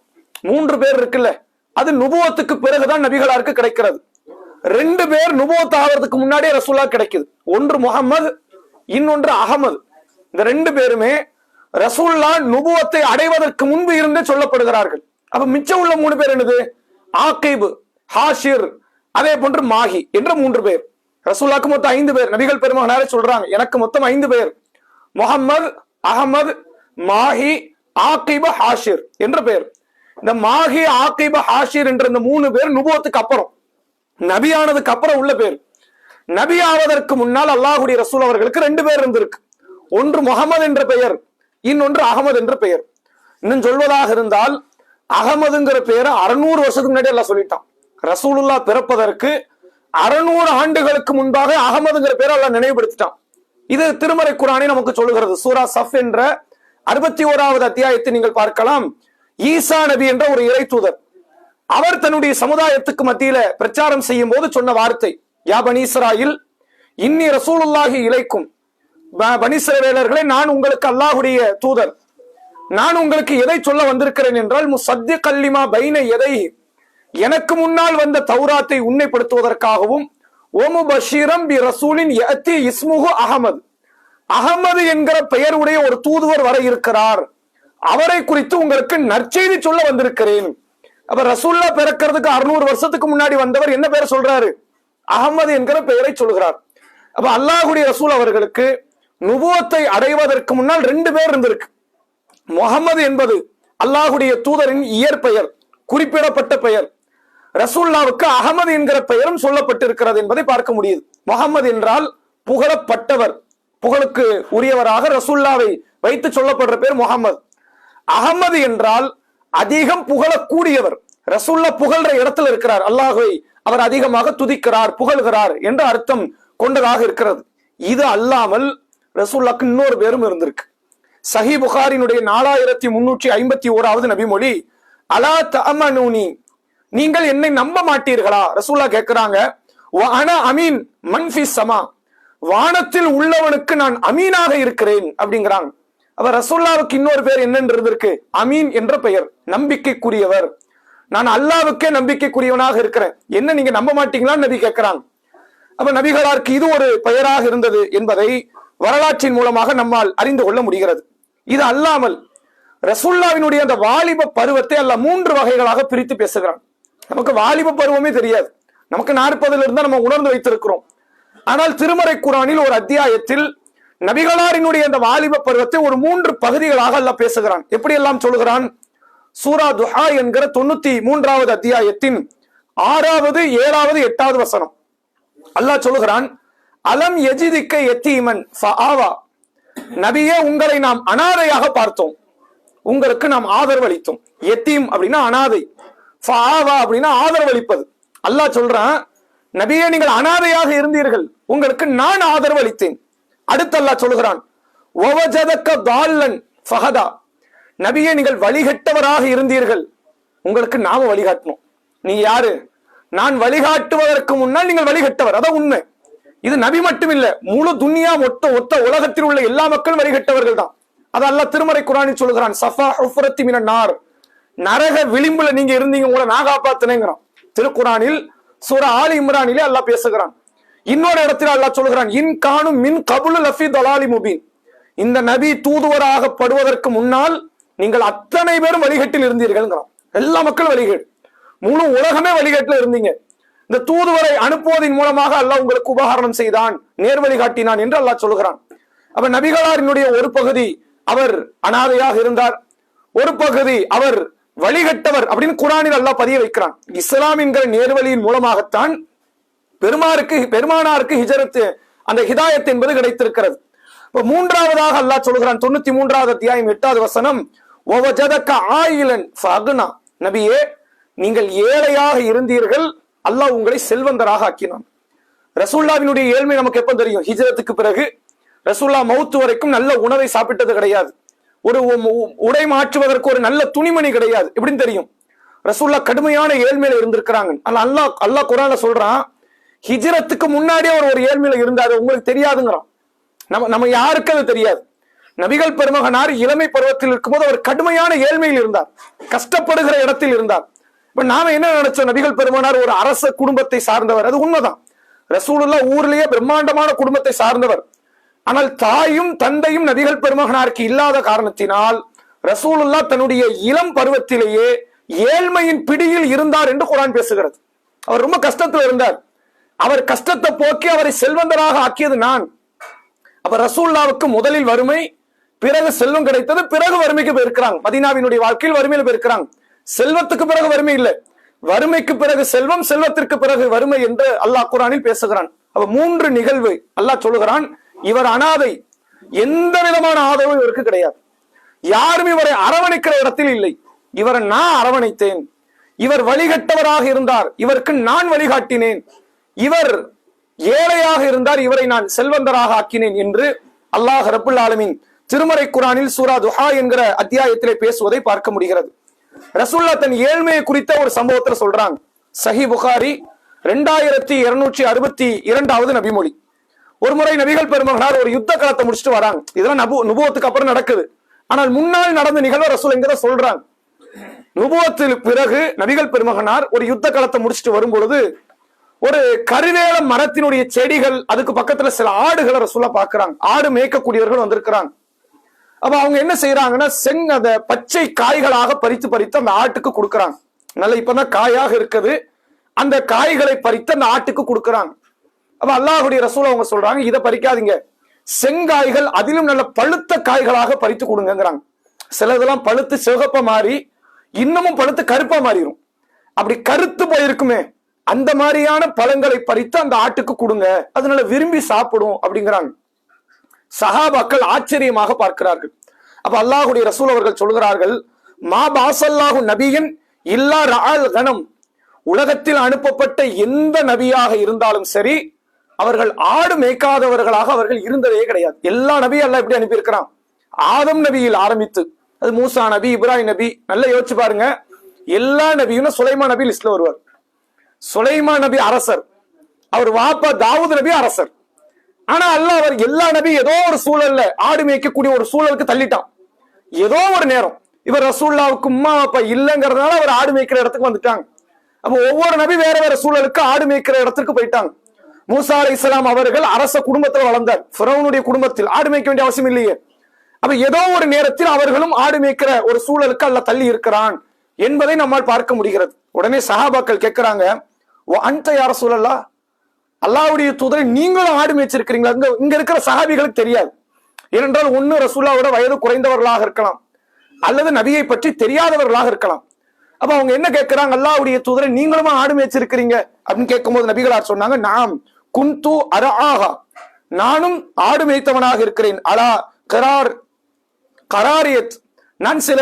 3 பேர் இருக்குல்ல, அது நுபுவத்துக்கு பிறகுதான் நபிகளாருக்கு கிடைக்கிறது. 2 பேர் நுபுவத் ஆகிறதுக்கு முன்னாடியே ரசூலுல்லாஹ் கிடைக்குது. ஒன்று முகம்மது, இன்னொன்று அகமது. இந்த 2 பேருமே ரசூலுல்லாஹ் நுபுவத்தை அடைவதற்கு முன்பு இருந்தே சொல்லப்படுகிறார்கள். அப்ப மிச்சம் உள்ள 3 பேர் என்னது? ஆகிப், ஹாஷிர், அதே போன்று மாஹி என்ற 3 பேர். ரசூலுல்லாஹ்க்கு மொத்தம் 5 பேர். நபிகள் பெருமகனாரே சொல்றாங்க, எனக்கு மொத்தம் 5 பேர், முகம்மது, அகமது, மாஹி, ஆகிப், ஹாஷிர் என்ற பேர். இந்த மாஹி, ஆகிப், ஹாஷிர் என்ற இந்த 3 பேர் நுபுவத்துக்கு அப்புறம், நபியானதுக்கு அப்புறம் உள்ள பேர். நபி ஆவதற்கு முன்னால் அல்லாஹ்வுடைய ரசூல் அவர்களுக்கு 2 பேர் இருந்திருக்கு. ஒன்று முகமது என்ற பெயர், இன்னொன்று அகமது என்ற பெயர். இன்னும் சொல்வதாக இருந்தால் அகமதுங்கிற பெயரை 600 வருஷத்துக்கு முன்னாடி எல்லாம் சொல்லிட்டான். ரசூலுல்லாஹ் பிறப்பதற்கு 600 ஆண்டுகளுக்கு முன்பாக அகமதுங்கிற பேரை எல்லாம் நினைவுபடுத்திட்டான். இது திருமறை குர்ஆனே நமக்கு சொல்லுகிறது. சூரா சஃப் என்ற 61வது அத்தியாயத்தை நீங்கள் பார்க்கலாம். ஈசா நபி என்ற ஒரு இறை தூதர், அவர் தன்னுடைய சமுதாயத்துக்கு மத்தியில பிரச்சாரம் செய்யும் போது சொன்ன வார்த்தை, யா பனி இஸ்ராயில் இன்னி ரசூலுல்லாஹி இலைக்கும், பனி இஸ்ரவேலர்களே, நான் உங்களுக்கு அல்லாஹ்வுடைய தூதர். நான் உங்களுக்கு எதை சொல்ல வந்திருக்கிறேன் என்றால், முஸத்திகல் லிமா பைன யதைஹி, எனக்கு முன்னால் வந்த தௌராத்தை உண்மைப்படுத்துவதற்காகவும், வமுபஷீரம் பி ரசூலின் யஅதி இஸ்முஹு அஹமது, அகமது என்கிற பெயருடைய ஒரு தூதுவர் வர இருக்கிறார், அவரை குறித்து உங்களுக்கு நற்செய்தி சொல்ல வந்திருக்கிறேன். அப்ப ரசூலுல்லாஹ் பிறக்கிறதுக்கு 600 வருஷத்துக்கு முன்னாடி வந்தவர் என்ன பெயர் சொல்றாரு? அகமது என்கிற பெயரை சொல்கிறார். அப்ப அல்லாஹ்வுடைய ரசூல் அவர்களுக்கு நுபுவத்தை அடைவதற்கு முன்னால் 2 பேர் இருந்திருக்கு. முகமது என்பது அல்லாஹ்வுடைய தூதரின் இயற்பெயர், குறிப்பிடப்பட்ட பெயர். ரசூலுல்லாஹ்வுக்கு அகமது என்கிற பெயரும் சொல்லப்பட்டிருக்கிறது என்பதை பார்க்க முடியுது. முகமது என்றால் புகழப்பட்டவர், புகழுக்கு உரியவராக ரசூலுல்லாஹ்வை வைத்து சொல்லப்படுற பேர் முகமது. அகமது என்றால் அதிகம் புகழக்கூடியவர், ரசூலுல்லாஹ் புகழ்ற இடத்துல இருக்கிறார், அல்லாஹ்வை அவர் அதிகமாக துதிக்கிறார், புகழ்கிறார் என்ற அர்த்தம் கொண்டதாக இருக்கிறது. இது அல்லாமல் ரசூலுல்லாஹ்க்கு இன்னொரு பேரும் இருந்திருக்கு. சஹீ புகாரினுடைய 4351வது நபிமொழி, அலா தஅமனூனி, நீங்கள் என்னை நம்ப மாட்டீர்களா? ரசூலுல்லாஹ் கேட்கிறாங்க. வ அன அமீன் மன் ஃபிஸ் ஸமா, வானத்தில் உள்ளவனுக்கு நான் அமீனாக இருக்கிறேன் அப்படிங்கிறாங்க. அவர் ரசூலுல்லாஹ்வுக்கு இன்னொரு பேர் என்னன்னு இருந்திருக்கு? அமீன் என்ற பெயர், நம்பிக்கைக்குரியவர். நான் அல்லாஹ்வுக்கே நம்பிக்கைக்குரியவனாக இருக்கிறேன், என்ன நீங்க நம்ப மாட்டீங்களான்னு நபி கேட்கிறாங்க. அப்ப நபிகளாருக்கு இது ஒரு பெயராக இருந்தது என்பதை வரலாற்றின் மூலமாக நம்மால் அறிந்து கொள்ள முடிகிறது. இது அல்லாமல் ரசூலுல்லாஹ்வினுடைய அந்த வாலிப பருவத்தை அல்லாஹ் 3 வகைகளாக பிரித்து பேசுகிறான். நமக்கு வாலிப பருவமே தெரியாது, நமக்கு 40 இருந்தா நம்ம உணர்ந்து வைத்திருக்கிறோம். ஆனால் திருமறை குர்ஆனில் ஒரு அத்தியாயத்தில் நபிகளாரினுடைய அந்த வாலிப பருவத்தை ஒரு 3 பகுதிகளாக அல்லாஹ் பேசுகிறான். எப்படி எல்லாம் சொல்லுகிறான்? சூரா துஹா என்கிற 93வது அத்தியாயத்தின் 6வது, 7வது, 8வது வசனம் அல்லாஹ் சொல்லுகிறான், அலம் யஜிதிக்க யதீமன் ஃபஆவா, நபியே உங்களை நாம் அனாதையாக பார்த்தோம், உங்களுக்கு நாம் ஆதரவு அளித்தோம். யதீம் அப்படின்னா அனாதை, ஃபஆவா அப்படின்னா ஆதரவு அளிப்பது. அல்லாஹ் சொல்றான், நபியே நீங்கள் அனாதையாக இருந்தீர்கள், உங்களுக்கு நான் ஆதரவு அளித்தேன். அடுத்து அல்லாஹ் சொல்கிறான், வவஜதக தால்லன் ஃபஹதா, நபியே நீங்கள் வழிகட்டவராக இருந்தீர்கள், உங்களுக்கு நாம வழிகாட்டணும். நீங்க யாரு? நான் வழிகாட்டுவதற்கு முன்னால் நீங்கள் வழிகட்டவர், அதான் உண்மை. இது நபி மட்டும் இல்ல, முழு துன்யா ஒத்த உலகத்தில் உள்ள எல்லா மக்களும் வழிகட்டவர்கள் தான். அது அல்லாஹ் திருமறை குர்ஆனில் சொல்கிறான், சஃபா ஹுஃபரத்தி மினன் நார், நரக விளிம்புல நீங்க இருந்தீங்க, உங்களை நான் காப்பாத்தினேங்கிறான். திருக்குர்ஆனில் சூரா ஆலி இம்ரானிலே அல்லாஹ் பேசுகிறான். இன்னொரு இடத்தில் அல்லாஹ் சொல்கிறான், இன் கானும் மின் கபுலு லஃபி தலாலி முபீன், இந்த நபி தூதுவராக படுவதற்கு முன்னால் நீங்கள் அத்தனை பேரும் வழிகட்டில் இருந்தீர்கள். எல்லா மக்களும் வழிகேடு, முழு உலகமே வழிகேட்டில் இருந்தீங்க. இந்த தூதுவரை அனுப்புவதன் மூலமாக அல்லாஹ் உங்களுக்கு உபகாரணம் செய்தான், நேர்வழி காட்டினான் என்று அல்லாஹ் சொல்கிறான். அப்ப நபிகளாரினுடைய ஒரு பகுதி அவர் அனாதையாக இருந்தார், ஒரு பகுதி அவர் வழிகட்டவர் அப்படின்னு குர்ஆனில் அல்லாஹ் பதிய வைக்கிறான். இஸ்லாம் என்கிற நேர்வழியின் மூலமாகத்தான் பெருமானாருக்கு ஹிஜரத், அந்த ஹிதாயத் என்பது கிடைத்திருக்கிறது. இப்ப 3வதாக அல்லாஹ் சொல்கிறான், 93வது அத்தியாயம் 8வது வசனம், வவஜதக ஆயிலன் ஃபஅக்னா, நபியே நீங்கள் ஏழையாக இருந்தீர்கள், அல்லாஹ் உங்களை செல்வந்தராக ஆக்கினான். ரசூலுல்லாஹ்வினுடைய ஏழ்மை நமக்கு எப்ப தெரியும்? ஹிஜ்ரத்துக்கு பிறகு. ரசூலுல்லாஹ் மௌத் வரைக்கும் நல்ல உணவை சாப்பிட்டது கிடையாது, ஒரு உடை மாற்றுவதற்கு ஒரு நல்ல துணிமணி கிடையாது. எப்படின்னு தெரியும்? ரசூல்லா கடுமையான ஏழ்மையில இருந்திருக்கிறாங்க. அல்லாஹ் குர்ஆன்ல சொல்றான், ஹிஜ்ரத்துக்கு முன்னாடியே அவர் ஒரு ஏழ்மையில இருந்தாரு, உங்களுக்கு தெரியாதுங்கிறான். நம்ம யாருக்கு அது தெரியாது. நபிகள் பெருமகனார் இளமை பருவத்தில் இருக்கும்போது அவர் கடுமையான ஏழ்மையில் இருந்தார், கஷ்டப்படுகிற இடத்தில் இருந்தார். இப்ப நாம என்ன நினைச்சோம், நபிகள் பெருமகனார் ஒரு அரச குடும்பத்தை சார்ந்தவர். அது உண்மைதான். ரசூலுல்லாஹ் ஊர்லயே பிரம்மாண்டமான குடும்பத்தை சார்ந்தவர். ஆனால் தாயும் தந்தையும் நபிகள் பெருமகனாருக்கு இல்லாத காரணத்தினால் ரசூலுல்லாஹ் தன்னுடைய இளம் பருவத்திலேயே ஏழ்மையின் பிடியில் இருந்தார் என்று குர்ஆன் பேசுகிறது. அவர் ரொம்ப கஷ்டத்தில் இருந்தார். அவர் கஷ்டத்தை போக்கி அவரை செல்வந்தராக ஆக்கியது நான். அப்ப ரசூலுல்லாஹ்வுக்கு முதலில் வறுமை, பிறகு செல்வம் கிடைத்தது, பிறகு வறுமைக்கு போயிருக்கிறாங்க. மதீனாவினுடைய வாழ்க்கையில் வறுமையில போயிருக்கிறாங்க. செல்வத்துக்கு பிறகு வறுமை இல்லை, வறுமைக்கு பிறகு செல்வம், செல்வத்திற்கு பிறகு வறுமை என்று அல்லாஹ் குர்ஆனில் பேசுகிறான். அப்ப 3 நிகழ்வு அல்லாஹ் சொல்லுகிறான். இவர் அனாதை, எந்த விதமான ஆதரவும் இவருக்கு கிடையாது. யாரும் இவரை அரவணைக்கிற இடத்தில் இல்லை. இவரை நான் அரவணைத்தேன். இவர் வழிகட்டவராக இருந்தார், இவருக்கு நான் வழிகாட்டினேன். இவர் ஏழையாக இருந்தார், இவரை நான் செல்வந்தராக ஆக்கினேன் என்று அல்லாஹ் ரப்புல் ஆலமீன் திருமறை குர்ஆனில் சூரா துஹா என்கிற அத்தியாயத்திலே பேசுவதை பார்க்க முடிகிறது. ரசூலுல்லாஹ் தன் ஏழ்மையை குறித்த ஒரு சம்பவத்துல சொல்றாங்க. சஹீஹ் புகாரி 2262வது நபிமொழி. ஒரு முறை நபிகள் பெருமகனார் ஒரு யுத்த களத்தை முடிச்சுட்டு வராங்க. இதெல்லாம் நுபுவத்துக்கு அப்புறம் நடக்குது. ஆனால் முன்னால் நடந்த நிகழ்வு ரசூல் என்கிறத சொல்றாங்க. நுபுவத்துக்கு பிறகு நபிகள் பெருமகனார் ஒரு யுத்த களத்தை முடிச்சுட்டு வரும் பொழுது ஒரு கருவேல மரத்தினுடைய செடிகள், அதுக்கு பக்கத்துல சில ஆடுகளை ரசூலுல்லாஹ் பாக்குறாங்க. ஆடு மேய்க்கக்கூடியவர்கள் வந்திருக்கிறாங்க. அப்ப அவங்க என்ன செய்யறாங்கன்னா, அத பச்சை காய்களாக பறித்து அந்த ஆட்டுக்கு கொடுக்கறாங்க. நல்ல இப்பதான் காயாக இருக்குது, அந்த காய்களை பறித்து அந்த ஆட்டுக்கு கொடுக்கறாங்க. அப்ப அல்லாஹ்வுடைய ரசூல் அவங்க சொல்றாங்க, இதை பறிக்காதீங்க, செங்காய்கள் அதிலும் நல்ல பழுத்த காய்களாக பறித்து கொடுங்கிறாங்க. சிலதெல்லாம் பழுத்து சிவப்ப மாறி இன்னமும் பழுத்து கருப்பா மாறிடும். அப்படி கருத்து போயிருக்குமே, அந்த மாதிரியான பழங்களை பறித்து அந்த ஆட்டுக்கு கொடுங்க, அதனால விரும்பி சாப்பிடும் அப்படிங்கிறாங்க. சஹாபாக்கள் ஆச்சரியமாக பார்க்கிறார்கள். அப்ப அல்லாஹ்வுடைய ரசூல் அவர்கள் சொல்கிறார்கள், மா பாஸல்லாஹு நபியன் இல்லா ரஅல் கனம், உலகத்தில் அனுப்பப்பட்ட எந்த நபியாக இருந்தாலும் சரி, அவர்கள் ஆடு மேய்க்காதவர்களாக அவர்கள் இருந்ததே கிடையாது. எல்லா நபியும் அல்லாஹ் எப்படி அனுப்பி இருக்கிறான், ஆதம் நபியில் ஆரம்பித்து அது மூசா நபி, இப்ராஹிம் நபி, நல்லா யோசிச்சு பாருங்க. எல்லா நபியும் சுலைமான் நபி லிஸ்ட்ல வருவார். சுலைமான் நபி அரசர், அவர் வாப்பா தாவூத் நபி அரசர். ஆனா அல்லாஹ் அவர் எல்லா நபி ஏதோ ஒரு சூழல்ல ஆடு மேய்க்கக்கூடிய ஒரு சூழலுக்கு தள்ளிட்டான். ஏதோ ஒரு நேரம் இவர் ரசூலுல்லாஹ்வுக்கு உம்மா அப்பா இல்லைங்கிறதுனால அவர் ஆடு மேய்க்கிற இடத்துக்கு வந்துட்டாங்க. அப்ப ஒவ்வொரு நபி வேற வேற சூழலுக்கு ஆடு மேய்க்கிற இடத்துக்கு போயிட்டாங்க. மூசா அலைஹிஸ்ஸலாம் அவர்கள் அரச குடும்பத்தில் வளர்ந்தார், ஃபிரௌனுடைய குடும்பத்தில். ஆடு மேய்க்க வேண்டிய அவசியம் இல்லையே. அப்ப ஏதோ ஒரு நேரத்தில் அவர்களும் ஆடு மேய்க்கிற ஒரு சூழலுக்கு அல்லாஹ் தள்ளி இருக்கிறான் என்பதை நம்மால் பார்க்க முடிகிறது. உடனே சஹாபாக்கள் கேட்கிறாங்க, அன்த யா ரசூலல்லாஹ், அல்லாஹ்வுடைய தூதரை நீங்களும் ஆடு மேய்ச்சிருக்கிறீங்களா? இங்க இருக்கிற சஹாபிகளுக்கு தெரியாது. ஏனென்றால் ஒன்னு ரசூலுல்லாஹ்வோட வயது குறைந்தவர்களாக இருக்கலாம், அல்லது நபியை பற்றி தெரியாதவர்களாக இருக்கலாம். அப்ப அவங்க என்ன கேட்கிறாங்க, அல்லாஹ்வுடைய தூதரை நீங்களுமா ஆடு மேய்ச்சிருக்கிறீங்க அப்படின்னு கேட்கும்போது நபிகளார் சொன்னாங்க, நாம் குந்து அரஆஹா, நானும் ஆடு மேய்த்தவனாக இருக்கிறேன். அலா கராரியத், நான் சில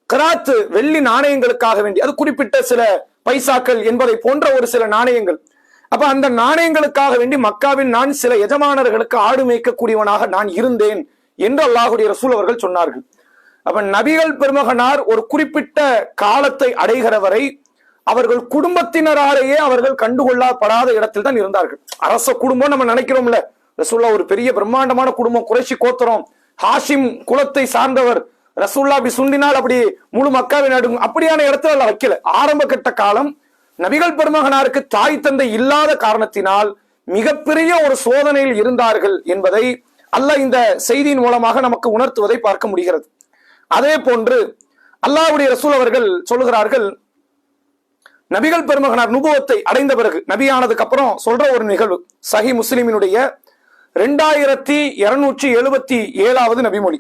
கராத்து வெள்ளி நாணயங்களுக்காக வேண்டி, அது குறிப்பிட்ட சில பைசாக்கள் என்பதை போன்ற ஒரு சில நாணயங்கள். அப்ப அந்த நாணயங்களுக்காக வேண்டி மக்காவில் நான் சில எஜமானர்களுக்கு ஆடு மேய்க்கக்கூடியவனாக நான் இருந்தேன் என்று அல்லாஹ்வுடைய ரசூல் அவர்கள் சொன்னார்கள். அப்ப நபிகள் பெருமகனார் ஒரு குறிப்பிட்ட காலத்தை அடைகிற வரை அவர்கள் குடும்பத்தினராலேயே அவர்கள் கண்டுகொள்ளப்படாத இடத்தில் தான் இருந்தார்கள். அரச குடும்பம் நம்ம நினைக்கிறோம்ல, ரசூலுல்லாஹ் ஒரு பெரிய பிரம்மாண்டமான குடும்பம், குறைஷி கோத்திரம், ஹாஷிம் குலத்தை சார்ந்தவர், ரசூலுல்லாஹ் அப்படி சுண்டினால் அப்படி முழு மக்காவை நடுங்கும், அப்படியான இடத்துல எல்லாம் வைக்கல. ஆரம்ப கட்ட காலம் நபிகள் பெருமகனாருக்கு தாய் தந்தை இல்லாத காரணத்தினால் மிகப்பெரிய ஒரு சோதனையில் இருந்தார்கள் என்பதை அல்லாஹ் இந்த செய்தியின் மூலமாக நமக்கு உணர்த்துவதை பார்க்க முடிகிறது. அதே போன்று அல்லாஹ்வுடைய ரசூல் அவர்கள் சொல்லுகிறார்கள், நபிகள் பெருமகனார் நுபுவத்தை அடைந்த பிறகு, நபியானதுக்கு அப்புறம் சொல்ற ஒரு நிகழ்வு, சஹீஹ் முஸ்லிமினுடைய 2277வது நபிமொழி.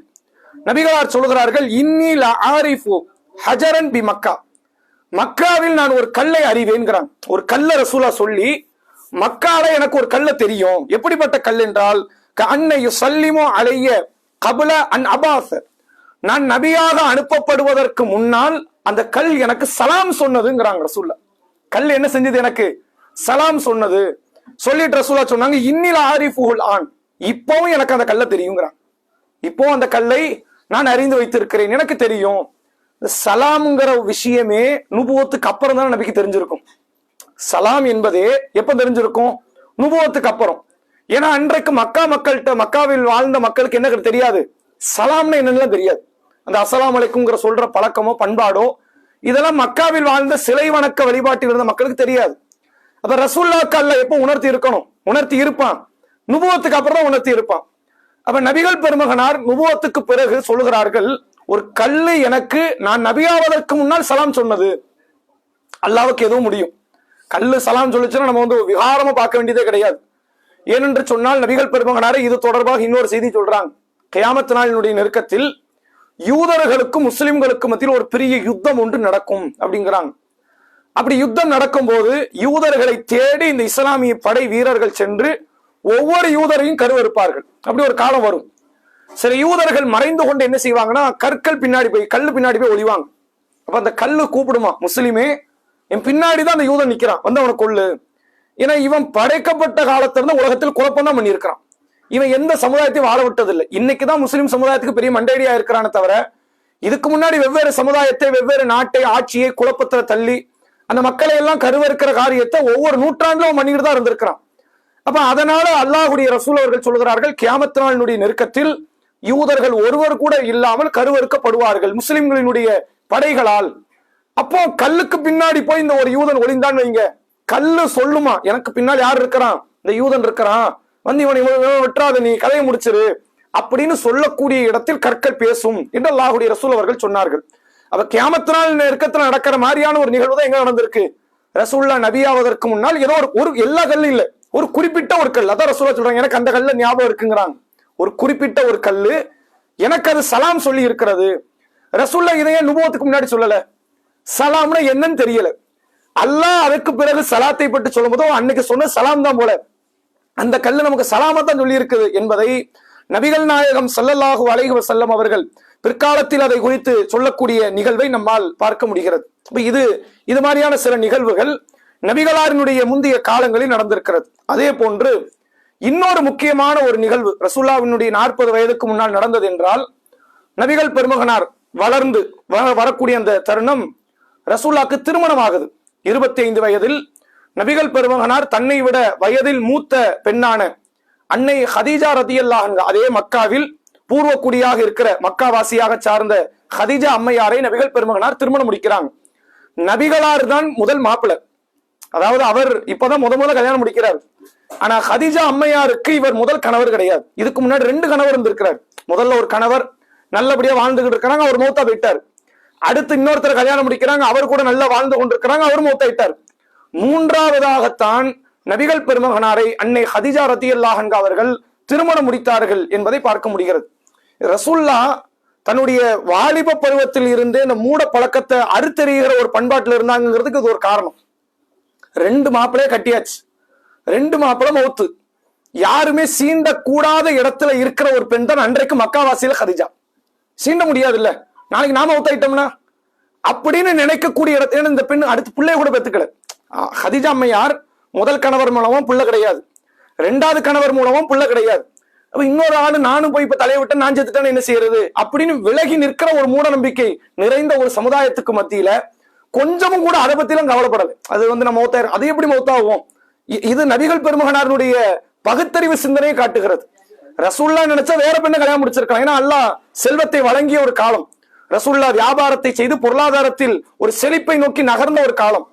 நபிகளார் சொல்லுகிறார்கள், இன்னி லஆரிஃபு ஹஜரன் பி மக்கா, மக்காவில் நான் ஒரு கல்லை அறிவேன்கிறான். ஒரு கல்ல ரசூலா சொல்லி, மக்கால எனக்கு ஒரு கல்ல தெரியும். எப்படிப்பட்ட கல் என்றால், கஅன்ன யுஸல்லிமு அலைய கப்ல அன் அபாஸ, நான் நபியாக அனுப்பப்படுவதற்கு முன்னால் அந்த கல் எனக்கு சலாம் சொன்னதுங்கிறாங்க ரசூல்லா. கல் என்ன செஞ்சது? எனக்கு சலாம் சொன்னது. சொல்லிட்டு ரசூலா சொன்னாங்க, இன்னில ஆரிஃபுல் ஆன், இப்பவும் எனக்கு அந்த கல்ல தெரியுங்கிறான். இப்போ அந்த கல்லை நான் அறிந்து வைத்திருக்கிறேன், எனக்கு தெரியும். சலாம்ங்கிற விஷயமே நுபுவத்துக்கு அப்புறம் தான் நபிக்கு தெரிஞ்சிருக்கும். சலாம் என்பதே எப்ப தெரிஞ்சிருக்கும்? நுபுவத்துக்கு அப்புறம். ஏன்னா அன்றைக்கு மக்காவில் வாழ்ந்த மக்களுக்கு என்ன தெரியாது, சலாம்னு என்னன்னு தெரியாது. அந்த அஸ்ஸலாமு அலைக்கும்ங்கிற சொல்ற பழக்கமோ பண்பாடோ இதெல்லாம் மக்காவில் வாழ்ந்த சிலை வணக்க வழிபாட்டில் இருந்த மக்களுக்கு தெரியாது. அப்ப ரசூலுல்லாஹ்க்கு அல்லாஹ் எப்ப உணர்த்தி இருக்கணும்? உணர்த்தி இருப்பான், நுபுவத்துக்கு அப்புறம் தான் உணர்த்தி இருப்பான். அப்ப நபிகள் பெருமகனார் நுபுவத்துக்கு பிறகு சொல்லுகிறார்கள், ஒரு கல்லு எனக்கு நான் நபியாவதற்கு முன்னால் சலாம் சொன்னது. அல்லாஹ்வுக்கு எதுவும் முடியும். கல்லு சலாம் சொல்லிச்சுன்னா நம்ம விகாரமா பார்க்க வேண்டியதே கிடையாது. ஏனென்று சொன்னால் நபிகள் பெருமகனாரை இது தொடர்பாக இன்னொரு செய்தி சொல்றாங்க. கியாமத் நாளினுடைய நெருக்கத்தில் யூதர்களுக்கும் முஸ்லிம்களுக்கும் மத்தியில் ஒரு பெரிய யுத்தம் ஒன்று நடக்கும் அப்படிங்கிறாங்க. அப்படி யுத்தம் நடக்கும் போது யூதர்களை தேடி இந்த இஸ்லாமிய படை வீரர்கள் சென்று ஒவ்வொரு யூதரையும் கருவறுப்பார்கள். அப்படி ஒரு காலம் வரும். சில யூதர்கள் மறைந்து கொண்டு என்ன செய்வாங்கன்னா, கற்கள் பின்னாடி போய் கல்லு பின்னாடி போய் ஒளிவாங்க. அப்ப அந்த கல்லு கூப்பிடுமா, முஸ்லிமே என் பின்னாடிதான் அந்த யூதன் நிக்கிறான், வந்து அவனை கொள்ளு. ஏன்னா இவன் படைக்கப்பட்ட காலத்திலிருந்து உலகத்தில் குழப்பம் தான் பண்ணி இருக்கிறான். இவன் எந்த சமுதாயத்தையும் வாழ விட்டதில்லை. இன்னைக்குதான் முஸ்லிம் சமுதாயத்துக்கு பெரிய மண்டையடியா இருக்கிறானே தவிர, இதுக்கு முன்னாடி வெவ்வேறு சமுதாயத்தை, வெவ்வேறு நாட்டை, ஆட்சியை குழப்பத்துல தள்ளி அந்த மக்களை எல்லாம் கருவறுக்கிற காரியத்தை ஒவ்வொரு நூற்றாண்டிலும் பண்ணிட்டு தான் இருந்திருக்கிறான். அப்ப அதனால அல்லாஹ்வுடைய ரசூல் அவர்கள் சொல்கிறார்கள், கியாமத் நாளினுடைய நெருக்கத்தில் யூதர்கள் ஒருவர் கூட இல்லாமல் கருவறுக்கப்படுவார்கள் முஸ்லிம்களினுடைய படைகளால். அப்போ கல்லுக்கு பின்னாடி போய் இந்த ஒரு யூதன் ஒளிந்தான் வைங்க, கல்லு சொல்லுமா, எனக்கு பின்னால் யார் இருக்கிறான், இந்த யூதன் இருக்கிறான், வந்து இவனை விட்டுறாத, நீ கதையை முடிச்சிரு அப்படின்னு சொல்லக்கூடிய இடத்தில் கற்கள் பேசும் என்று அல்லாஹ்வுடைய ரசூல் அவர்கள் சொன்னார்கள். அப்ப கியாமத் நாள் நெருக்கத்தில் நடக்கிற மாதிரியான ஒரு நிகழ்வு தான் எங்க நடந்திருக்கு. ரசூலுல்லாஹ் நபியாவதற்கு முன்னால் ஏதோ ஒரு எல்லா கல்லு இல்ல, ஒரு குறிப்பிட்ட ஒரு கல், அதான் ரசூலுல்லாஹ் சொல்றாங்க, எனக்கு அந்த கல்ல ஞாபகம் இருக்குங்கிறாங்க. ஒரு குறிப்பிட்ட ஒரு கல்லு எனக்கு அது சலாம் சொல்லி இருக்கிறது. ரசூலுல்லாஹ் இதையே நுபுவத்துக்கு முன்னாடி சொல்லல. சலாம்னா என்னன்னு தெரியல. அல்லாஹ் அதுக்கு பிறகு சலாத்தை பற்றி சொல்லும் போது அன்னைக்கு சொன்ன சலாம் தான் போல, அந்த கல்லு நமக்கு சலாமா தான் சொல்லி இருக்குது என்பதை நபிகள் நாயகம் ஸல்லல்லாஹு அலைஹி வஸல்லம் அவர்கள் பிற்காலத்தில் அதை குறித்து சொல்லக்கூடிய நிகழ்வை நம்மால் பார்க்க முடிகிறது. இது மாதிரியான சில நிகழ்வுகள் நபிகளாரினுடைய முந்தைய காலங்களில் நடந்திருக்கிறது. அதே போன்று இன்னொரு முக்கியமான ஒரு நிகழ்வு ரசூலுல்லாஹ்வினுடைய 40 வயதுக்கு முன்னால் நடந்தது என்றால், நபிகள் பெருமகனார் வளர்ந்து வரக்கூடிய அந்த தருணம் ரசூலுல்லாஹ்க்கு திருமணம் ஆகுது. 25 வயதில் நபிகள் பெருமகனார் தன்னை விட வயதில் மூத்த பெண்ணான அன்னை ஹதீஜா ரதியல்லாஹு அன்ஹா, அதே மக்காவில் பூர்வக்குடியாக இருக்கிற மக்காவாசியாக சார்ந்த ஹதீஜா அம்மையாரை நபிகள் பெருமகனார் திருமணம் முடிக்கிறாங்க. நபிகளார் தான் முதல் மாப்பிள்ளை, அதாவது அவர் இப்பதான் முதல்ல கல்யாணம் முடிக்கிறார். ஆனா ஹதீஜா அம்மையாருக்கு இவர் முதல் கணவர் கிடையாது. இதுக்கு முன்னாடி 2 கணவர் இருந்திருக்கிறார். முதல்ல ஒரு கணவர் நல்லபடியா வாழ்ந்துகிட்டு இருக்கிறாங்க, அவர் மௌத்தா போயிட்டார். அடுத்து இன்னொருத்தர் கல்யாணம் முடிக்கிறாங்க, அவர் கூட நல்லா வாழ்ந்து கொண்டிருக்கிறாங்க, அவர் மௌத்தாயிட்டார். மூன்றாவதாகத்தான் நபிகள் பெருமகனாரை அன்னை ஹதீஜா ரதியல்லாஹு அன்ஹா அவர்கள் திருமணம் முடித்தார்கள் என்பதை பார்க்க முடிகிறது. ரசூலுல்லாஹ் தன்னுடைய வாலிப பருவத்தில் இருந்தே இந்த மூட பழக்கத்தை அறுத்தெறிகிற ஒரு பண்பாட்டில் இருந்தாங்கிறதுக்கு இது ஒரு காரணம். 2 மாப்பிள்ளையே கட்டியாச்சு, 2 மாப்பிள்ளை மௌத்து. யாருமே சீண்ட கூடாத இடத்துல இருக்கிற ஒரு பெண் தான் அன்றைக்கு மக்காவாசியில ஹதீஜா. சீண்ட முடியாது இல்ல, நாளைக்கு நாம மௌத்தாயிட்டோம்னா அப்படின்னு நினைக்கக்கூடிய இடத்துல இந்த பெண் அடுத்து பிள்ளைய கூட பெத்துக்கல. ஹதீஜா அம்மையார் முதல் கணவர் மூலமும் புள்ள கிடையாது, 2வது கணவர் மூலமும் புள்ள கிடையாது. அப்ப இன்னொரு ஆளு நானும் போய் இப்ப தலையை விட்டு நான் செத்துட்டேன்னு என்ன செய்யறது அப்படின்னு விலகி நிற்கிற ஒரு மூட நம்பிக்கை நிறைந்த ஒரு சமுதாயத்துக்கு மத்தியில கொஞ்சமும் கூட அதை பத்திலாம் கவலைப்படலை. அது நம்ம மௌத்தாயிரும், அது எப்படி மௌத்தாகும்? இது நபிகள் பெருமகனாருடைய பகுத்தறிவு சிந்தனையை காட்டுகிறது. ரசூலுல்லாஹ் நினைச்சா வேற பெண்ணை கல்யாணம் முடிச்சிருக்கலாம். ஏன்னா அல்லாஹ் செல்வத்தை வழங்கிய ஒரு காலம், ரசூலுல்லாஹ் வியாபாரத்தை செய்து பொருளாதாரத்தில் ஒரு செழிப்பை நோக்கி நகர்ந்த ஒரு காலம்.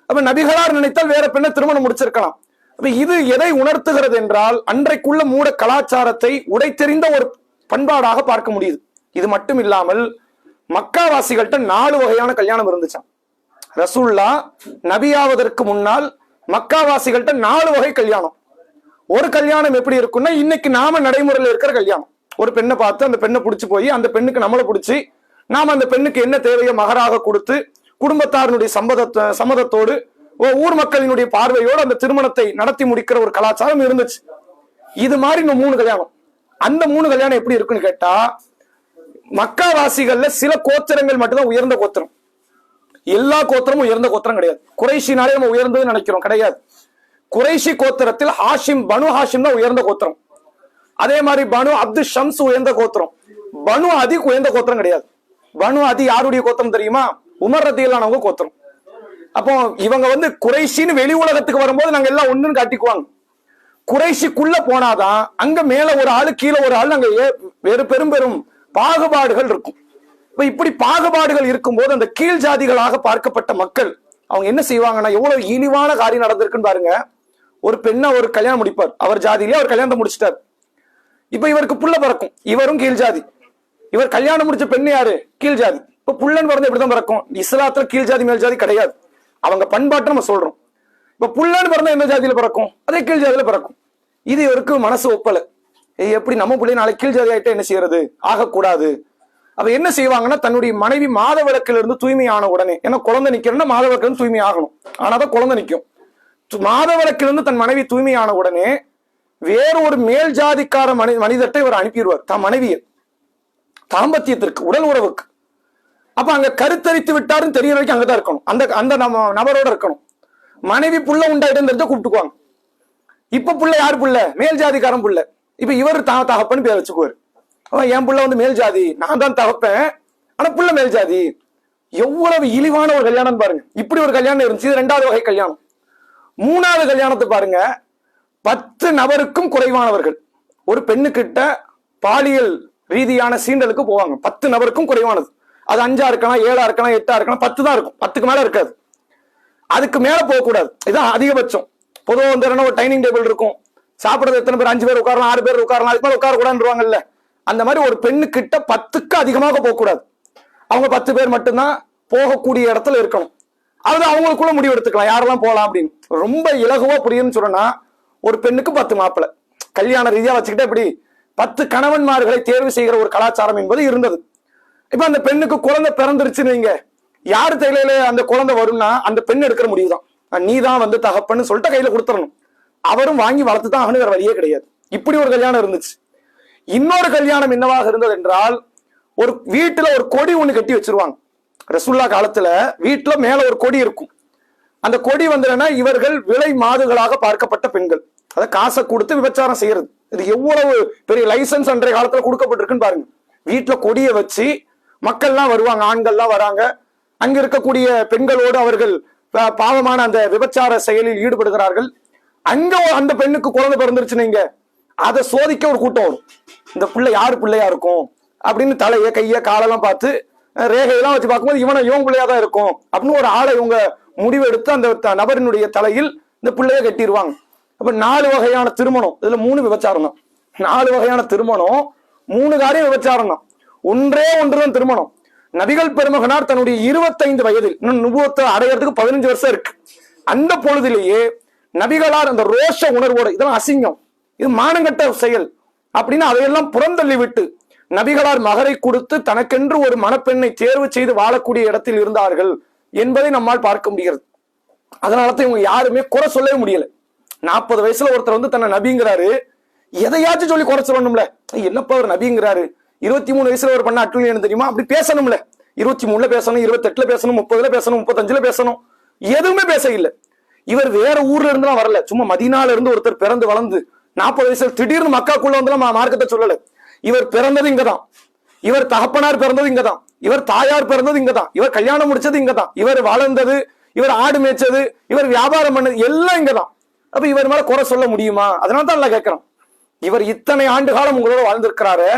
அப்ப நபிகளார் நினைத்தால் வேற பெண்ணை திருமணம் முடிச்சிருக்கலாம். அப்ப இது எதை உணர்த்துகிறது என்றால், அன்றைக்குள்ள மூட கலாச்சாரத்தை உடைத்தெறிந்த ஒரு பண்பாடாக பார்க்க முடியுது. இது மட்டும் இல்லாமல் மக்காவாசிகள்கிட்ட 4 வகையான கல்யாணம் இருந்துச்சாம். ரசூலுல்லாஹ் நபியாவதற்கு முன்னால் மக்காவாசிகள்கிட்ட 4 வகை கல்யாணம். ஒரு கல்யாணம் எப்படி இருக்குன்னா, இன்னைக்கு நாம நடைமுறையில் இருக்கிற கல்யாணம். ஒரு பெண்ணை பார்த்து அந்த பெண்ணை பிடிச்சு போய் அந்த பெண்ணுக்கு நம்மளை பிடிச்சி நாம அந்த பெண்ணுக்கு என்ன தேவையோ மகராக கொடுத்து குடும்பத்தாரனுடைய சம்மதத்தோடு ஊர் மக்களினுடைய பார்வையோடு அந்த திருமணத்தை நடத்தி முடிக்கிற ஒரு கலாச்சாரம் இருந்துச்சு. இது மாதிரி 3 கல்யாணம். அந்த 3 கல்யாணம் எப்படி இருக்குன்னு கேட்டா, மக்காவாசிகள்ல சில கோத்திரங்கள் மட்டும்தான் உயர்ந்த கோத்திரம், எல்லா கோத்திரமும் உயர்ந்த கோத்திரம் கிடையாது. குறைஷினாலே நம்ம உயர்ந்ததுன்னு நினைக்கிறோம், கிடையாது. குறைஷி கோத்திரத்தில் ஹாஷிம், பனு ஹாஷிம் தான் உயர்ந்த கோத்திரம். அதே மாதிரி பனு அப்து ஷம்ஸ் உயர்ந்த கோத்திரம், பனு அதிக் உயர்ந்த கோத்திரம் கிடையாது. பனு அதி யாருடைய கோத்திரம் தெரியுமா? உமர் ரதியல்லாஹு கோத்திரம். அப்போ இவங்க குறைஷின்னு வெளி உலகத்துக்கு வரும்போது நாங்க எல்லாம் ஒண்ணுன்னு காட்டிக்குவாங்க. குறைஷிக்குள்ள போனாதான் அங்க மேல ஒரு ஆளு கீழே ஒரு ஆளு அங்க வேறு பெரும் பெரும் பாகுபாடுகள் இருக்கும். இப்ப இப்படி பாகுபாடுகள் இருக்கும்போது அந்த கீழ் ஜாதிகளாக பார்க்கப்பட்ட மக்கள் அவங்க என்ன செய்வாங்கன்னா, எவ்வளவு இழிவான காரியம் நடந்திருக்குன்னு பாருங்க. ஒரு பெண்ணை ஒரு கல்யாணம் முடிப்பார், அவர் ஜாதியிலே அவர் கல்யாணத்தை முடிச்சிட்டார். இப்ப இவருக்கு புள்ள பிறக்கும், இவரும் கீழ் ஜாதி. இவர் கல்யாணம் முடிச்ச பெண்ணு யாரு? கீழ் ஜாதி. இப்ப புள்ளன்னு பிறந்த எப்படிதான் பிறக்கும்? இஸ்லாத்துல கீழ் ஜாதி மேல் ஜாதி கிடையாது, அவங்க பண்பாட்டை நம்ம சொல்றோம். இப்ப புள்ளன்னு பிறந்தா எந்த ஜாதியில பிறக்கும்? அதே கீழ் ஜாதியில பிறக்கும். இது இவருக்கு மனசு ஒப்பல. எப்படி நம்ம பிள்ளை நாளைக்கு கீழ் ஜாதி ஆயிட்டா என்ன செய்யறது? ஆகக்கூடாது. அவ என்ன செய்வாங்கன்னா, தன்னுடைய மனைவி மாத விளக்கில இருந்து தூய்மையான உடனே, ஏன்னா குழந்தை நிக்கிறேன்னா மாத விளக்குல இருந்து தூய்மை ஆகணும், ஆனாதான் குழந்தை நிற்கும். மாத விளக்கிலிருந்து தன் மனைவி தூய்மையான உடனே வேற ஒரு மேல் ஜாதிக்கார மனிதத்தை இவர் அனுப்பிடுவார், தன் மனைவியை தாம்பத்தியத்திற்கு, உடல் உறவுக்கு. அப்ப அங்க கருத்தரித்து விட்டாருன்னு தெரியற வரைக்கும் அங்கதான் இருக்கணும், அந்த நபரோட இருக்கணும். மனைவி புள்ள உண்டாயிட்டு தெரிஞ்சா கூப்பிட்டுக்குவாங்க. இப்ப புள்ள யாரு புள்ள? மேல் ஜாதிக்காரன் புள்ள. இப்ப இவர் தகப்பன்னு பேர் வச்சுக்குவாரு. என் புள்ள மேல் ஜாதி, நான் தான் தகப்பேன், ஆனா புள்ள மேல் ஜாதி. எவ்வளவு இழிவான ஒரு கல்யாணம் பாருங்க. இப்படி ஒரு கல்யாணம் இருந்துச்சு, இது 2வது வகை கல்யாணம். 3வது கல்யாணத்தை பாருங்க. 10 நபருக்கும் குறைவானவர்கள் ஒரு பெண்ணுக்கிட்ட பாலியல் ரீதியான சீண்டலுக்கு போவாங்க. 10 நபருக்கும் குறைவானது. அது 5 இருக்கலாம், 7 இருக்கலாம், 8 இருக்கலாம், 10 தான் இருக்கும், 10க்கு மேல இருக்காது. அதுக்கு மேல போகக்கூடாது, இதுதான் அதிகபட்சம். பொதுவாக ஒரு டைனிங் டேபிள் இருக்கும், சாப்பிடுறது எத்தனை பேர்? 5 பேர் உட்காரலாம், 6 பேர் உட்காரலாம், அதுக்கு மேல உட்காரக்கூடாதுவாங்கல்ல. அந்த மாதிரி ஒரு பெண்ணு கிட்ட 10க்கு அதிகமாக போகக்கூடாது. அவங்க 10 பேர் மட்டும்தான் போகக்கூடிய இடத்துல இருக்கணும். அது அவங்களுக்குள்ள முடிவு எடுத்துக்கலாம் யாரெல்லாம் போகலாம் அப்படின்னு. ரொம்ப இலகுவா புரியுன்னு சொன்னா, ஒரு பெண்ணுக்கு 10 மாப்பிள்ளை கல்யாண ரீதியா வச்சுக்கிட்டே இப்படி 10 கணவன்மார்களை தேர்வு செய்கிற ஒரு கலாச்சாரம் என்பது இருந்தது. இப்ப அந்த பெண்ணுக்கு குழந்தை பிறந்துருச்சுன்னு வைங்க, யாரு கையில அந்த குழந்தை வரும்னா அந்த பெண் எடுக்கிற முடிவுதான். நீ தான் தகப்பன்னு சொல்லிட்டு கையில கொடுத்துடணும். அவரும் வாங்கி வளர்த்து தான் ஆகணும், வேற வழியே கிடையாது. இப்படி ஒரு கல்யாணம் இருந்துச்சு. இன்னொரு கல்யாணம் என்னவாக இருந்தது என்றால், ஒரு வீட்டுல ஒரு கொடி ஒண்ணு கட்டி வச்சிருவாங்க. ரசூல்லா காலத்துல வீட்டுல மேல ஒரு கொடி இருக்கும். அந்த கொடி இவர்கள் விலை மாதுகளாக பார்க்கப்பட்ட பெண்கள், அதை காசை கொடுத்து விபச்சாரம் செய்யறது. இது எவ்வளவு பெரிய லைசன்ஸ் அன்றைய காலத்துல கொடுக்கப்பட்டிருக்குன்னு பாருங்க. வீட்டுல கொடியை வச்சு மக்கள்லாம் வருவாங்க, ஆண்கள்லாம் வராங்க. அங்க இருக்கக்கூடிய பெண்களோடு அவர்கள் பாவமான அந்த விபச்சார செயலில் ஈடுபடுகிறார்கள். அங்க அந்த பெண்ணுக்கு குழந்தை பிறந்துருச்சுன்னு அதை சோதிக்க ஒரு கூட்டம் வரும். இந்த பிள்ளை யாரு பிள்ளையா இருக்கும் அப்படின்னு தலைய கைய காலெல்லாம் பார்த்து ரேகையெல்லாம் வச்சு பார்க்கும்போது இவன் பிள்ளையா தான் இருக்கும் அப்படின்னு ஒரு ஆளை இவங்க முடிவு எடுத்து அந்த நபரினுடைய தலையில் இந்த பிள்ளைய கட்டிடுவாங்க. அப்ப 4 வகையான திருமணம், இதுல 3 விபச்சாரம் தான். 4 வகையான திருமணம், 3 காரியம் விபச்சாரம் தான். ஒன்றுதான் திருமணம். நபிகள் பெருமகனார் தன்னுடைய 25 வயதில், இன்னும் நுபுவத்தை அடையிறதுக்கு 15 வருஷம் இருக்கு, அந்த பொழுதிலேயே நபிகளார் அந்த ரோஷ உணர்வோடு, இதெல்லாம் அசிங்கம், இது மானங்கட்ட செயல் அப்படின்னு அதையெல்லாம் புறந்தள்ளி விட்டு நபிகளார் மகரை கொடுத்து தனக்கென்று ஒரு மணப்பெண்ணை தேர்வு செய்து வாழக்கூடிய இடத்தில் இருந்தார்கள் என்பதை நம்மால் பார்க்க முடிகிறது. அதனாலதான் இவங்க யாருமே குறை சொல்லவே முடியல. 40 வயசுல ஒருத்தர் தன்னை நபிங்கிறாரு, எதையாச்சும் சொல்லி குறை சொல்லணும்ல. என்னப்பா ஒரு நபிங்கிறாரு, 23 வயசுல ஒரு பண்ண அட்டுழியம் தெரியுமா, அப்படி பேசணும்ல. 23ல பேசணும், 28ல பேசணும், 30ல பேசணும், 35ல பேசணும், எதுவுமே பேச இல்லை. இவர் வேற ஊர்ல இருந்துலாம் வரல, சும்மா மதீனால இருந்து ஒருத்தர் பிறந்து வளர்ந்து 40 வயசுல திடீர்னு மக்காக்குள்ள வந்து மார்க்கத்தை சொல்லல. இவர் பிறந்தது இங்கதான், இவர் தகப்பனார் பிறந்தது இங்கதான், இவர் தாயார் பிறந்தது இங்கதான், இவர் கல்யாணம் முடிச்சது இங்கதான், இவர் வளர்ந்தது, இவர் ஆடு மேய்ச்சது, இவர் வியாபாரம் பண்ணது எல்லாம் இங்கதான். அப்ப இவர் மேல குறை சொல்ல முடியுமா? அதனால தான் எல்லாம் கேட்கிறோம். இவர் இத்தனை ஆண்டு காலம் உங்களோட வாழ்ந்திருக்கிறாரு,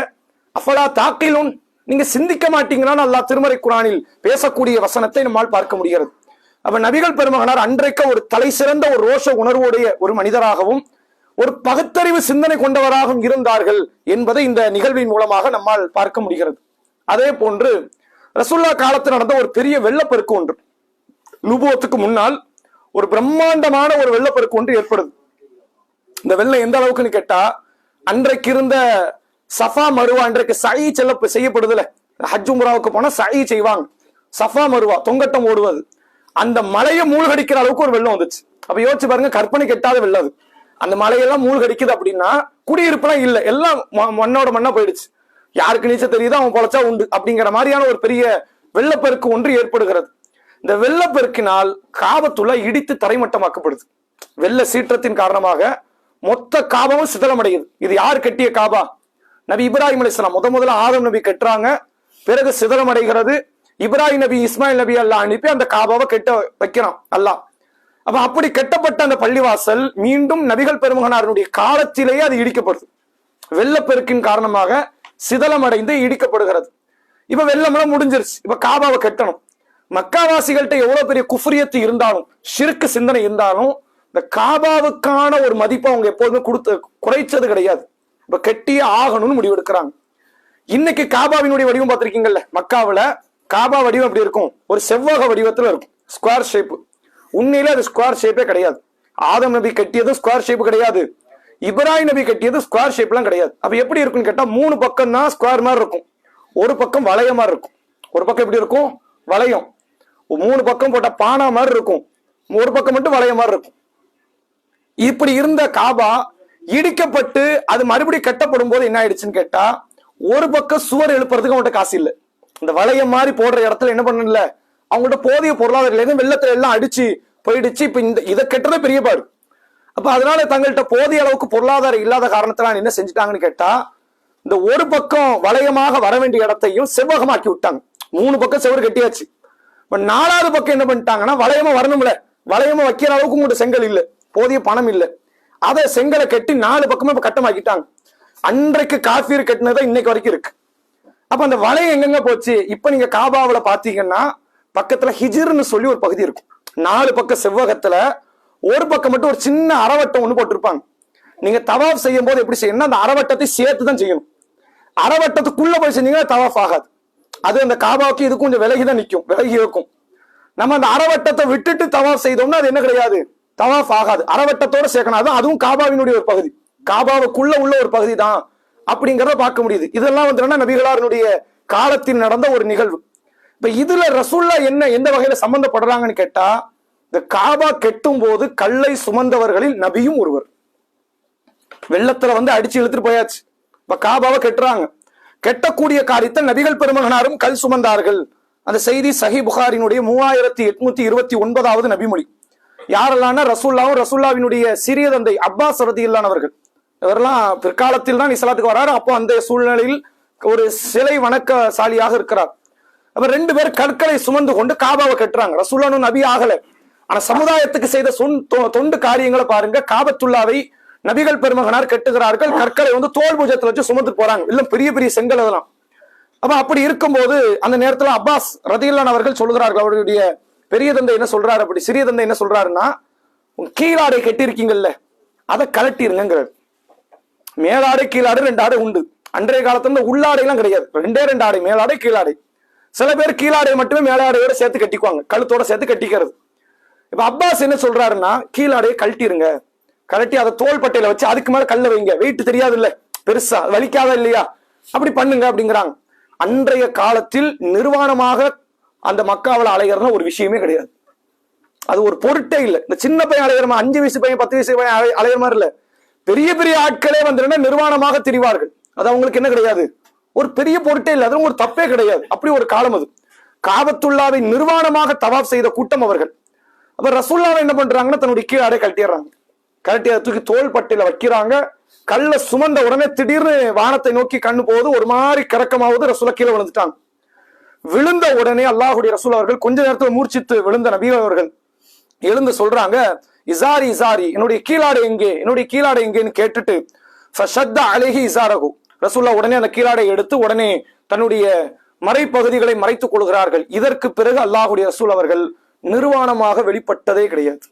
அஃபலா தாக்கிலும், நீங்க சிந்திக்க மாட்டீங்கன்னு அல்லாஹ் திருமறை குர்ஆனில் பேசக்கூடிய வசனத்தை நம்மால் பார்க்க முடிகிறது. அப்ப நபிகள் பெருமகனார் அன்றைக்கு ஒரு தலை சிறந்த ஒரு ரோஷ உணர்வுடைய ஒரு மனிதராகவும் ஒரு பகுத்தறிவு சிந்தனை கொண்டவராகவும் இருந்தார்கள் என்பதை இந்த நிகழ்வின் மூலமாக நம்மால் பார்க்க முடிகிறது. அதே போன்று ரசூல்லா காலத்தில் நடந்த ஒரு பெரிய வெள்ளப்பெருக்கு ஒன்று, நுபுவத்துக்கு முன்னால் ஒரு பிரம்மாண்டமான ஒரு வெள்ளப்பெருக்கு ஒன்று ஏற்படுது. இந்த வெள்ளம் எந்த அளவுக்குன்னு கேட்டா, அன்றைக்கு இருந்த சஃபா மருவா, அன்றைக்கு சை செய்யப்படுதுல, ஹஜ் உம்ராவுக்கு போனா சை செய்வாங்க, சஃபா மருவா தொங்கட்டம் ஓடுவது, அந்த மலையை மூழ்கடிக்கிற அளவுக்கு ஒரு வெள்ளம் வந்துச்சு. அப்ப யோசிச்சு பாருங்க, கற்பனை கெட்டாத வெள்ளம் அது. அந்த மலையெல்லாம் மூழ்கடிக்குது அப்படின்னா குடியிருப்புலாம் இல்லை, எல்லாம் மண்ணோட மண்ணா போயிடுச்சு. யாருக்கு நீச்சல் தெரியுதோ அவன் பொழைச்சா உண்டு அப்படிங்கிற மாதிரியான ஒரு பெரிய வெள்ளப்பெருக்கு ஒன்று ஏற்படுகிறது. இந்த வெள்ளப்பெருக்கினால் காபத்துல்லா இடித்து தரைமட்டமாக்கப்படுது. வெள்ள சீற்றத்தின் காரணமாக மொத்த காபமும் சிதலமடையுது. இது யார் கட்டிய காபா? நபி இப்ராஹிம் அலைஹிஸ்ஸலாம் முதல்ல ஆதம் நபி கட்டுறாங்க, பிறகு சிதறமடைகிறது. இப்ராஹிம் நபி இஸ்மாயில் நபி அல்லாஹ் அனுப்பி அந்த காபாவை கெட்ட வைக்கிறான் அல்லாஹ். அப்ப அப்படி கெட்டப்பட்ட அந்த பள்ளிவாசல் மீண்டும் நபிகள் பெருமகனாருடைய காலத்திலேயே அது இடிக்கப்படுது. வெள்ளப்பெருக்கின் காரணமாக சிதலமடைந்து இடிக்கப்படுகிறது. இப்ப வெள்ளமெல்லாம் முடிஞ்சிருச்சு. இப்ப காபாவை கட்டணும். மக்காவாசிகள்கிட்ட எவ்வளவு பெரிய குஃப்ரியத்து இருந்தாலும், ஷிர்க் சிந்தனை இருந்தாலும், இந்த காபாவுக்கான ஒரு மதிப்பை அவங்க எப்போதுமே குறைச்சது கிடையாது. இப்ப கெட்டியே ஆகணும்னு முடிவெடுக்கிறாங்க. இன்னைக்கு காபாவினுடைய வடிவம் பார்த்திருக்கீங்கல்ல, மக்காவில காபா வடிவம் எப்படி இருக்கும்? ஒரு செவ்வக வடிவத்துல இருக்கும், ஸ்கொயர் ஷேப். உண்மையில அது ஸ்கொயர் ஷேப்பே கிடையாது. ஆதம் நபி கட்டியது ஸ்கொயர் ஷேப் கிடையாது, இப்ராஹிம் நபி கட்டியது ஸ்கொயர் ஷேப்லாம் கிடையாது. அப்ப எப்படி இருக்குன்னு கேட்டா 3 பக்கம் தான் ஸ்கொயர் மாதிரி இருக்கும், ஒரு பக்கம் வளைய மாதிரி இருக்கும். ஒரு பக்கம் எப்படி இருக்கும்? வளையம். 3 பக்கம் போட்ட பானா மாதிரி இருக்கும், ஒரு பக்கம் மட்டும் வளைய மாதிரி இருக்கும். இப்படி இருந்த காபா இடிக்கப்பட்டு அது மறுபடியும் கட்டப்படும் போது என்ன ஆயிடுச்சுன்னு கேட்டா, ஒரு பக்கம் சுவர் எழுப்புறதுக்கு அவங்கள்ட்ட காசு இல்லை. இந்த வளையம் மாதிரி போடுற இடத்துல என்ன பண்ணல, அவங்கள்ட்ட போதிய பொருளாதாரம் வெள்ளத்துல எல்லாம் அடிச்சு போயிடுச்சு. இப்ப இதை கெட்டதே பெரிய பாடு. அப்ப அதனால தங்கள்கிட்ட போதிய அளவுக்கு பொருளாதாரம் இல்லாத காரணத்தினால என்ன செஞ்சுட்டாங்கன்னு கேட்டா, இந்த ஒரு பக்கம் வளையமாக வர வேண்டிய இடத்தையும் செவ்வகமாக்கி விட்டாங்க. 3 பக்கம் செவ்வறு கட்டியாச்சு. இப்ப 4வது பக்கம் என்ன பண்ணிட்டாங்கன்னா, வளையமா வரணும்ல, வளையமா வைக்கிற அளவுக்கு உங்கள்கிட்ட செங்கல் இல்லை, போதிய பணம் இல்லை. அதை செங்கலை கட்டி 4 பக்கமும் இப்ப கட்டமாக்கிட்டாங்க. அன்றைக்கு காஃபீர் கட்டினதான் இன்னைக்கு வரைக்கும் இருக்கு. அப்ப அந்த வளையம் எங்கெங்க போச்சு? இப்ப நீங்க காபாவில பாத்தீங்கன்னா பக்கத்துல ஹிஜ்ர்னு சொல்லி ஒரு பகுதி இருக்கும். 4 பக்கம் செவ்வகத்துல ஒரு பக்கம் மட்டும் ஒரு சின்ன அறவட்டம் ஒண்ணு போட்டிருப்பாங்க. நீங்க தவாஃப் செய்யும் போது எப்படி செய்யணும், அந்த அறவட்டத்தை சேர்த்து தான் செய்யணும். அறவட்டத்துக்குள்ள போய் செஞ்சீங்கன்னா தவாஃப் ஆகாது. அது அந்த காபாவுக்கு இது கொஞ்சம் விலகிதான் நிற்கும், விலகி இருக்கும். நம்ம அந்த அறவட்டத்தை விட்டுட்டு தவாஃப் செய்தோம்னா அது என்ன கிடையாது, தவாஃப் ஆகாது. அறவட்டத்தோட சேர்க்கணும். அதுவும் காபாவினுடைய ஒரு பகுதி, காபாவுக்குள்ள உள்ள ஒரு பகுதி தான் அப்படிங்கிறத பார்க்க முடியுது. இதெல்லாம் வந்து நபிகளாருடைய காலத்தில் நடந்த ஒரு நிகழ்வு. இப்ப இதுல ரசூல்லா என்ன எந்த வகையில சம்பந்தப்படுறாங்கன்னு கேட்டா, இந்த காபா கெட்டும் போது கல்லை சுமந்தவர்களில் நபியும் ஒருவர். வெள்ளத்துல வந்து அடிச்சு இழுத்துட்டு போயாச்சு. இப்ப காபாவை கெட்டுறாங்க. கெட்டக்கூடிய காரியத்தை நபிகள் பெருமகனாரும் கல் சுமந்தார்கள். அந்த செய்தி சஹி புகாரினுடைய 3829வது நபிமொழி. யாரெல்லாம்? ரசூல்லாவும் ரசூல்லாவினுடைய சிறிய தந்தை அப்பாஸ் ரதியல்லானவர்கள். இவரெல்லாம் பிற்காலத்தில் தான் இஸ்லாத்துக்கு வராரு. அப்போ அந்த சூழ்நிலையில் ஒரு சிலை வணக்கசாலியாக இருக்கிறார். அப்ப 2 பேர் கற்களை சுமந்து கொண்டு காபாவை கட்டுறாங்க. ரசூல்லானும் நபி ஆகல, ஆனா சமுதாயத்துக்கு செய்த தொண்டு காரியங்களை பாருங்க. காபத்துல்லாவை நபிகள் பெருமகனார் கட்டுகிறார்கள். கற்களை வந்து தோல் பூஜத்துல வச்சு சுமந்து போறாங்க, இல்ல பெரிய பெரிய செங்கல் அதெல்லாம். அப்ப அப்படி இருக்கும்போது அந்த நேரத்துல அப்பாஸ் ரதியல்லான் அவர்கள் சொல்கிறார்கள், அவருடைய பெரிய தந்தை என்ன சொல்றாரு, அப்படி சிறிய தந்தை என்ன சொல்றாருன்னா, கீழாடை கட்டி இருக்கீங்கல்ல அதை கலட்டிருங்கிறார். மேலாடை கீழாடை 2 ஆடை உண்டு. அன்றைய காலத்துல உள்ளாடை எல்லாம் கிடையாது, 2 ஆடை, மேலாடை கீழாடை. சில பேர் கீழாடை மட்டுமே மேலாடையோட சேர்த்து கட்டிக்குவாங்க, கழுத்தோட சேர்த்து கட்டிக்கிறது. இப்ப அப்பாஸ் என்ன சொல்றாருன்னா, கீழாடையை கழட்டிருங்க, கழட்டி அதை தோல் பட்டையில வச்சு அதுக்கு மேல கல்ல வைங்க, வெயிட் தெரியாது இல்ல, பெருசா வலிக்காத இல்லையா, அப்படி பண்ணுங்க அப்படிங்கிறாங்க. அன்றைய காலத்தில் நிர்வாணமாக அந்த மக்காவில் அலைகிறதுனா ஒரு விஷயமே கிடையாது. அது ஒரு பொருட்டே இல்லை. இந்த சின்ன பையன் அலைகிற 5 வயசு பையன் 10 வயசு பையன் அலைகிற மாதிரி இல்ல, பெரிய பெரிய ஆட்களே வந்து நிர்வாணமாக திரிவார்கள். அது அவங்களுக்கு என்ன கிடையாது, ஒரு பெரிய பொருட்டே இல்லை, அது ஒரு தப்பே கிடையாது. அப்படி ஒரு காலம் அது. காபத்துல்லாவை நிர்வாணமாக தவாப் செய்த கூட்டம் அவர்கள். அப்ப ரசூல்லாவை என்ன பண்றாங்கன்னா, தன்னுடைய கீழாடை கழட்டிடுறாங்க. கழட்டி அதை தூக்கி தோல் பட்டையில வைக்கிறாங்க. கல்ல சுமந்த உடனே திடீர்னு வானத்தை நோக்கி கண்ணு போகுது, ஒரு மாதிரி கறக்கமாவது. ரசூலா கீழே விழுந்துட்டாங்க. விழுந்த உடனே அல்லாஹுடைய ரசூல் அவர்கள் கொஞ்ச நேரத்தில் மூர்ச்சித்து விழுந்த நபி அவர்கள் எழுந்து சொல்றாங்க, இசாரி இசாரி, என்னுடைய கீழாடை எங்கே, என்னுடைய கீழாடை எங்கேன்னு கேட்டுட்டு அழகி இசாரகு, ரசூல்லா உடனே அந்த கீழாடை எடுத்து உடனே தன்னுடைய மறைப்பகுதிகளை மறைத்துக் கொள்கிறார்கள். இதற்கு பிறகு அல்லாஹுடைய ரசூல் அவர்கள் நிர்வாணமாக வெளிப்பட்டதே கிடையாது.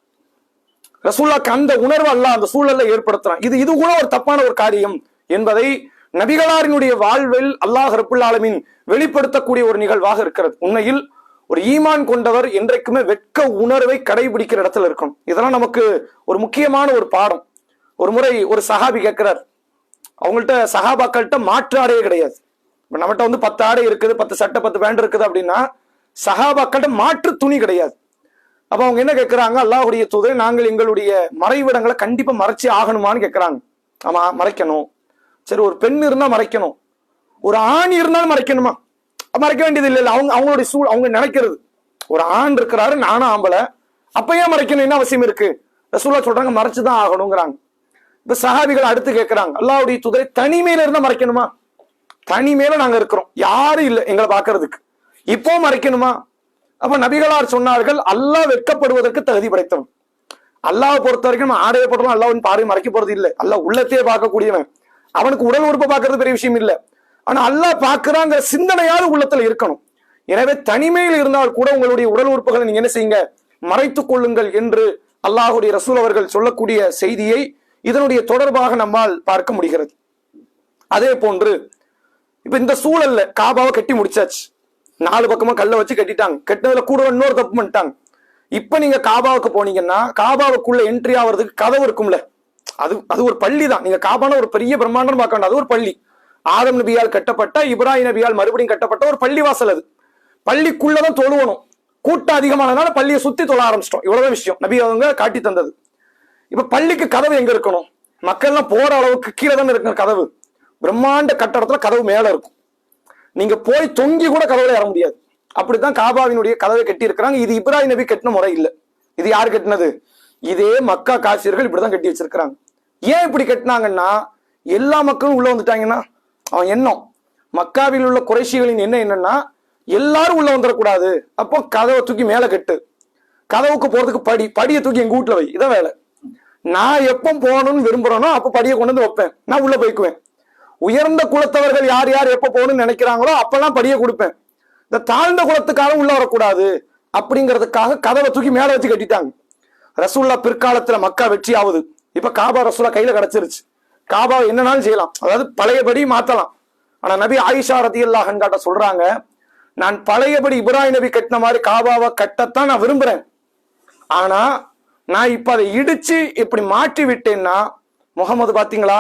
ரசூல்லாக்கு அந்த உணர்வு அல்லாஹ் அந்த சூழல்ல ஏற்படுத்துறான். இது கூட ஒரு தப்பான ஒரு காரியம் என்பதை நபிகளாரினுடைய வாழ்வில் அல்லாஹ் ரப்புல் ஆலமீன் வெளிப்படுத்தக்கூடிய ஒரு நிகழ்வாக இருக்கிறது. உண்மையில் ஒரு ஈமான் கொண்டவர் என்றைக்குமே வெட்க உணர்வை கடைபிடிக்கிற இடத்துல இருக்கணும். இதெல்லாம் நமக்கு ஒரு முக்கியமான ஒரு பாடம். ஒரு முறை ஒரு சஹாபி கேட்கிறார், அவங்கள்ட்ட சஹாபாக்கள்கிட்ட மாற்று ஆடையே கிடையாது. இப்ப நம்மகிட்ட வந்து 10 ஆடை இருக்குது, 10 சட்டை 10 பேண்ட் இருக்குது அப்படின்னா, சஹாபாக்கள்கிட்ட மாற்று துணி கிடையாது. அப்ப அவங்க என்ன கேட்கிறாங்க, அல்லாஹ்வுடைய தூதரே, நாங்கள் எங்களுடைய மறைவிடங்களை கண்டிப்பா மறைச்சி ஆகணுமான்னு கேட்கிறாங்க. ஆமா, மறைக்கணும். சரி, ஒரு பெண் இருந்தா மறைக்கணும், ஒரு ஆண் இருந்தாலும் மறைக்கணுமா? மறைக்க வேண்டியது இல்லை. அவங்களுடைய அவங்க நினைக்கிறது, ஒரு ஆண் இருக்கிறாரு, நானும் ஆம்பளை, அப்ப ஏன் மறைக்கணும், என்ன அவசியம் இருக்கு? ரசூலுல்லாஹ் சொல்றாங்க, மறைச்சுதான் ஆகணுங்கிறாங்க. இப்ப சஹாபிகள் அடுத்து கேட்கிறாங்க, அல்லாஹ்வுடைய தூதரே, தனிமையில இருந்தா மறைக்கணுமா? தனிமையில நாங்க இருக்கிறோம், யாரும் இல்லை எங்களை பார்க்கறதுக்கு. இப்போ மறைக்கணுமா? அப்ப நபிகளார் சொன்னார்கள், அல்லாஹ் வெட்கப்படுவதற்கு தகுதி படைத்தவன். அல்லாஹ் பொறுத்த வரைக்கும் நம்ம ஆடையை போட்டோம் அல்லாஹ்வின் பார்வை மறைக்க போறது இல்லை. அல்லாஹ் உள்ளத்தையே பார்க்கக்கூடியவன். அவனுக்கு உடல் உறுப்பை பார்க்கறது பெரிய விஷயம் இல்லை. ஆனா அல்லாஹ் பார்க்கிறாங்கிற சிந்தனையாவது உள்ளத்துல இருக்கணும். எனவே தனிமையில் இருந்தால் கூட உங்களுடைய உடல் உறுப்புகளை நீங்க என்ன செய்யுங்க, மறைத்துக் கொள்ளுங்கள் என்று அல்லாஹுடைய ரசூல் அவர்கள் சொல்லக்கூடிய செய்தியை இதனுடைய தொடர்பாக நம்மால் பார்க்க முடிகிறது. அதே போன்று இப்ப இந்த சூழல்ல காபாவை கட்டி முடிச்சாச்சு, 4 பக்கமா கல்லை வச்சு கட்டிட்டாங்க. கட்டினதுல கூட இன்னொரு தப்பு பண்ணிட்டாங்க. இப்ப நீங்க காபாவுக்கு போனீங்கன்னா காபாவுக்குள்ள என்ட்ரி ஆகிறதுக்கு கதவு இருக்கும்ல, அது ஒரு பள்ளி தான். நீங்க காபான ஒரு பெரிய பிரம்மாண்டம் பார்க்க வேண்டாம், அது ஒரு பள்ளி. ஆதம் நபியால் கட்டப்பட்ட, இப்ராஹிம் நபியால் மறுபடியும் கட்டப்பட்ட ஒரு பள்ளி வாசல். அது பள்ளிக்குள்ளதான் தொழுவணும். கூட்டம் அதிகமானதுனால பள்ளியை சுத்தி தொழ ஆரம்பிச்சிட்டோம். இவ்வளவுதான் விஷயம் நபி அவங்க காட்டி தந்தது. இப்ப பள்ளிக்கு கதவு எங்க இருக்கணும்? மக்கள் எல்லாம் போற அளவுக்கு கீழே தானே இருக்கிற கதவு. பிரம்மாண்ட கட்டடத்துல கதவு மேல இருக்கும். நீங்க போய் தொங்கி கூட கதவுல ஏற முடியாது. அப்படித்தான் காபாவினுடைய கதவை கட்டி இருக்கிறாங்க. இது இப்ராஹிம் நபி கட்டின முறை இல்லை. இது யாரு கட்டினது? இதே மக்கா காசியர்கள் இப்படிதான் கட்டி வச்சிருக்கிறாங்க. ஏன் இப்படி கட்டினாங்கன்னா, எல்லா மக்களும் உள்ள வந்துட்டாங்கன்னா அவன் எண்ணம், மக்காவில் உள்ள குறைஷிகளின் என்ன என்னன்னா, எல்லாரும் உள்ள வந்துடக்கூடாது. அப்போ கதவை தூக்கி மேல கட்டு, கதவுக்கு போறதுக்கு படியை தூக்கி எங்க வீட்டுல வை, இதான் வேலை. நான் எப்போ போகணும்னு விரும்புறேனோ அப்ப படியை கொண்டு வந்து வைப்பேன், நான் உள்ள போய்க்குவேன். உயர்ந்த குலத்தவர்கள் யார் யார் எப்ப போகணும்னு நினைக்கிறாங்களோ அப்பெல்லாம் படியை கொடுப்பேன். இந்த தாழ்ந்த குலத்துக்காக உள்ள வரக்கூடாது அப்படிங்கிறதுக்காக கதவை தூக்கி மேல வச்சு கட்டிட்டாங்க. ரசூல்லா பிற்காலத்துல மக்கா வெற்றி ஆகுது. இப்ப காபா ரசூல்லா கையில கிடைச்சிருச்சு. காபா என்னன்னாலும் செய்யலாம், அதாவது பழையபடி மாத்தலாம். ஆனா நபி ஆயிஷா ரலியல்லாஹு அன்ஹா சொல்றாங்க, நான் பழையபடி இப்ராஹிம் நபி கட்டின மாதிரி காபாவை கட்டத்தான் நான் விரும்புறேன். ஆனா நான் இப்ப அதை இடிச்சு இப்படி மாற்றி விட்டேன்னா, முகமது பாத்தீங்களா,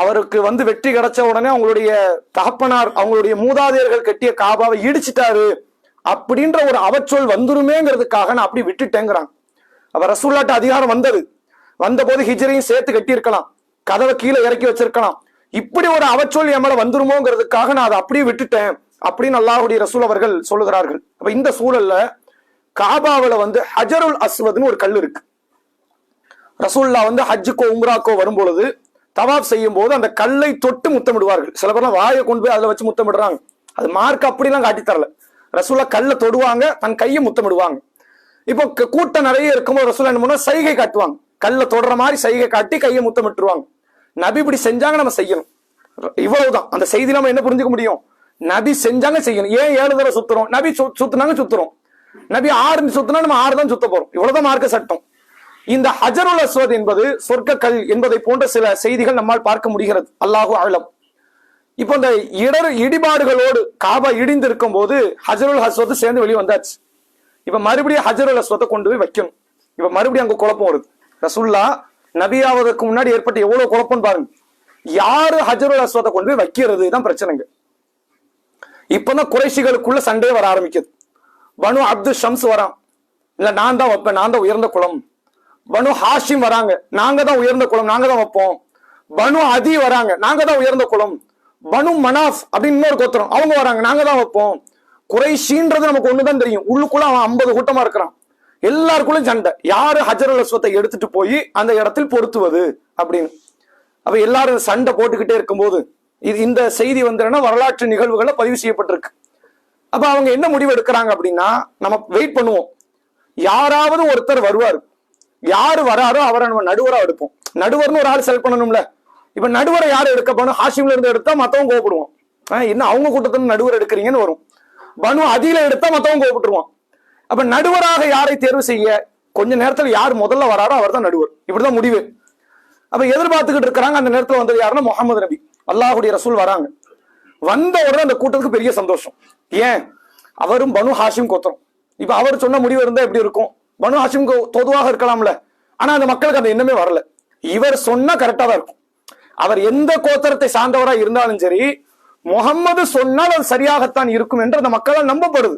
அவருக்கு வெற்றி கிடைச்ச உடனே அவங்களுடைய தகப்பனார் அவங்களுடைய மூதாதையர்கள் கட்டிய காபாவை இடிச்சிட்டாரு அப்படின்ற ஒரு அவச்சொல் வந்துருமேங்கிறதுக்காக நான் அப்படி விட்டுட்டேங்கிறாங்க. அப்ப ரசூல்லாட்ட அதிகாரம் வந்த போது ஹிஜ்ரையும் சேர்த்து கட்டி இருக்கலாம், கதவை கீழே இறக்கி வச்சிருக்கலாம். இப்படி ஒரு அவச்சொல் என் மேல வந்துருமோங்கிறதுக்காக நான் அதை அப்படியே விட்டுட்டேன் அப்படின்னு அல்லாஹ்வுடைய ரசூல் அவர்கள் சொல்லுகிறார்கள். அப்ப இந்த சூழல்ல காபாவில ஹஜருல் அஸ்வத்னு ஒரு கல் இருக்கு. ரசூல்லா ஹஜ்ஜுக்கோ உம்ராக்கோ வரும்பொழுது தவாப் செய்யும் போது அந்த கல்லை தொட்டு முத்தமிடுவார்கள். சில பேர்லாம் வாயை கொண்டு போய் அதுல வச்சு முத்தமிடுறாங்க. அது மார்க் அப்படிலாம் காட்டி தரல. ரசூல்லா கல்லை தொடுவாங்க, தன் கையை முத்தமிடுவாங்க. இப்போ கூட்டம் நிறைய இருக்கும்போது ரசூல்லா என்ன பண்ணுவாங்க, சைகை காட்டுவாங்க. கல்லை தொடுற மாதிரி சைகை காட்டி கையை முத்தமிட்டுருவாங்க. நபி இப்படி செஞ்சாங்க, நம்ம செய்யணும். இவ்வளவுதான் அந்த செய்தி. நம்ம என்ன புரிஞ்சுக்க முடியும்? நபி செஞ்சாங்க, செய்யணும். ஏன் 7 தடவை சுத்துறோம்? நபி சுத்துனாங்க, சுத்துறோம். நபி 6 சுத்தினா நம்ம 6 தான் சுத்த போறோம். இவ்வளவுதான் மார்க்க சட்டம். இந்த ஹஜருல் அஸ்வத் என்பது சொர்க்க கல் என்பதை போன்ற சில செய்திகள் நம்மால் பார்க்க முடிகிறது. அல்லாஹு அலம். இப்போ இந்த இடிபாடுகளோடு காபா இடிந்து இருக்கும் போது ஹஜருல் அஸ்வத் சேர்ந்து வெளியே வந்தாச்சு. இப்ப மறுபடியும் ஹஜருல் அஸ்வத்தை கொண்டு போய் வைக்கணும். இப்ப மறுபடியும் அங்க குழப்பம் வருது. ரசூல்லா நபியாவதற்கு முன்னாடி ஏற்பட்ட எவ்வளவு குழப்பம் பாருங்க. யாரு ஹஜருல் அஸ்வத்தை கொண்டு போய் வைக்கிறது தான் பிரச்சனைங்க. இப்பதான் குறைஷிகளுக்குள்ள சண்டே வர ஆரம்பிக்குது. பனு அப்து ஷம்ஸ் வரான், இல்ல நான் தான் வைப்பேன், நான் தான் உயர்ந்த குலம். பனு ஹாஷிம் வராங்க, நாங்க தான் உயர்ந்த குலம், நாங்க தான் வைப்போம். பனு அதி வராங்க, நாங்க தான் உயர்ந்த குலம். பனு மனாஃப் அப்படின்னு இன்னொரு கோத்திரம், அவங்க வராங்க, நாங்க தான் வைப்போம். குறைஷின்றது நமக்கு ஒண்ணுதான் தெரியும். உள்ளுக்குள்ள அவன் 50 கூட்டமா இருக்கிறான். எல்லாருக்குள்ளும் சண்டை, யாரு ஹஜருல் அஸ்வத்தை எடுத்துட்டு போய் அந்த இடத்தில் பொருத்துவது அப்படின்னு. அப்ப எல்லாரும் சண்டை போட்டுக்கிட்டே இருக்கும்போது இந்த செய்தி வரலாற்று நிகழ்வுகளை பதிவு செய்யப்பட்டிருக்கு. அப்ப அவங்க என்ன முடிவு எடுக்கிறாங்க அப்படின்னா, நம்ம வெயிட் பண்ணுவோம், யாராவது ஒருத்தர் வருவார், யாரு வராரோ அவரை நம்ம நடுவரா எடுப்போம். நடுவர்னு ஒரு ஆள் செலக்ட் பண்ணணும்ல. இப்ப நடுவரை யாரு எடுக்க போனோம்? ஹாஷிம்ல இருந்து எடுத்தா மத்தவங்க கோவப்படுவோம், என்ன அவங்க கூட்டத்துல நடுவர் எடுக்கிறீங்கன்னு வரும். பனு அதில எடுத்தா மத்தவங்க கோவப்பட்டுருவான். அப்ப நடுவராக யாரை தேர்வு செய்ய, கொஞ்ச நேரத்துல யார் முதல்ல வராரோ அவர் தான் நடுவர். இப்படிதான் முடிவு. அப்ப எதிர்பார்த்துக்கிட்டு இருக்கிறாங்க. அந்த நேரத்துல வந்தது யாருன்னா முகமது நபி, அல்லாஹுடைய ரசூல் வராங்க. வந்த உடனே அந்த கூட்டத்துக்கு பெரிய சந்தோஷம். ஏன்? அவரும் பனு ஹாஷிம் கோத்திரம். இப்ப அவர் சொன்ன முடிவு இருந்தா எப்படி இருக்கும்? பனு ஹாஷிம் பொதுவாக இருக்கலாம்ல. ஆனா அந்த மக்களுக்கு அந்த எண்ணமே வரல. இவர் சொன்னா கரெக்டா தான் இருக்கும். அவர் எந்த கோத்திரத்தை சார்ந்தவரா இருந்தாலும் சரி, முகம்மது சொன்னால் அது சரியாகத்தான் இருக்கும் என்று அந்த மக்களால் நம்பப்படுது.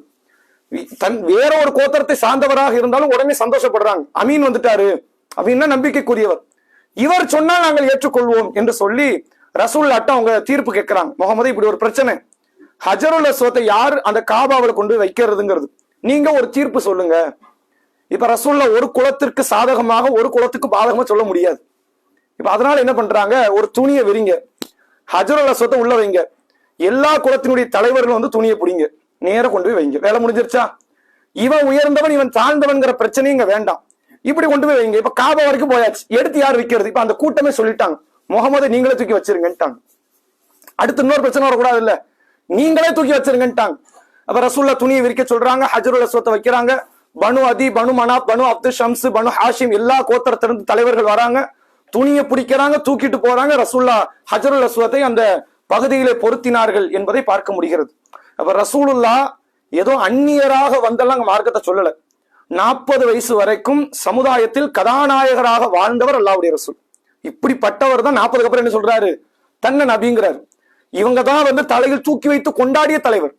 வேற ஒரு கோத்திரத்தை சார்ந்தவராக இருந்தாலும் உடனே சந்தோஷப்படுறாங்க. அமீன் வந்துட்டாரு அப்படின்னா நம்பிக்கைக்குரியவர். இவர் சொன்னால் நாங்கள் ஏற்றுக்கொள்வோம் என்று சொல்லி ரசூலுல்லாஹ்ட்ட அவங்க தீர்ப்பு கேட்கிறாங்க. முகமது, இப்படி ஒரு பிரச்சனை, ஹஜருல் அஸ்வத்தை யார் அந்த காபாவில் கொண்டு வைக்கிறதுங்கிறது, நீங்க ஒரு தீர்ப்பு சொல்லுங்க. இப்ப ரசூலுல்லாஹ் ஒரு குலத்திற்கு சாதகமாக ஒரு குலத்துக்கு பாதகமா சொல்ல முடியாது. இப்ப அதனால என்ன பண்றாங்க, ஒரு துணியை விரிங்க, ஹஜருல் அஸ்வத்தை உள்ள வைங்க, எல்லா குலத்தினுடைய தலைவர்கள் வந்து துணியை பிடிங்க, நேர கொண்டு போய் வைங்க, வேலை முடிஞ்சிருச்சா? இவன் உயர்ந்தவன் இவன் தாழ்ந்தவன்கிற பிரச்சனையும் இங்க வேண்டாம், இப்படி கொண்டு போய் வைங்க. இப்ப காபா வரைக்கும் போயாச்சு, எடுத்து யார் வைக்கிறது? இப்ப அந்த கூட்டமே சொல்லிட்டாங்க, முகமது நீங்களே தூக்கி வச்சிருங்கன்ட்டாங்க. அடுத்து இன்னொரு பிரச்சனை வரக்கூடாது இல்ல, நீங்களே தூக்கி வச்சிருங்கன்ட்டாங்க. அப்ப ரசூல்லா துணியை விரிக்க சொல்றாங்க, ஹஜ்ருல் அஸ்வத்தை வைக்கிறாங்க. பனு அதி, பனு மனாப், பனு அப்து ஷம்ஸ், பனு ஹாஷிம் எல்லா கோத்திரத்திலிருந்து தலைவர்கள் வராங்க, துணியை பிடிக்கிறாங்க, தூக்கிட்டு போறாங்க. ரசூல்லா ஹஜ்ருல் அஸ்வத்தை அந்த பகுதியிலே பொருத்தினார்கள் என்பதை பார்க்க முடிகிறது. அப்ப ரசூலுல்லா ஏதோ அந்நியராக வந்தெல்லாம் மார்க்கத்தை சொல்லல. 40 வயசு வரைக்கும் சமுதாயத்தில் கதாநாயகராக வாழ்ந்தவர் அல்லாஹ்வுடைய ரசூல். இப்படிப்பட்டவர் தான் 40க்கு அப்புறம் என்ன சொல்றாரு? தன்னை நபிங்கிறார். இவங்க தான் வந்து தலையில் தூக்கி வைத்து கொண்டாடிய தலைவர்.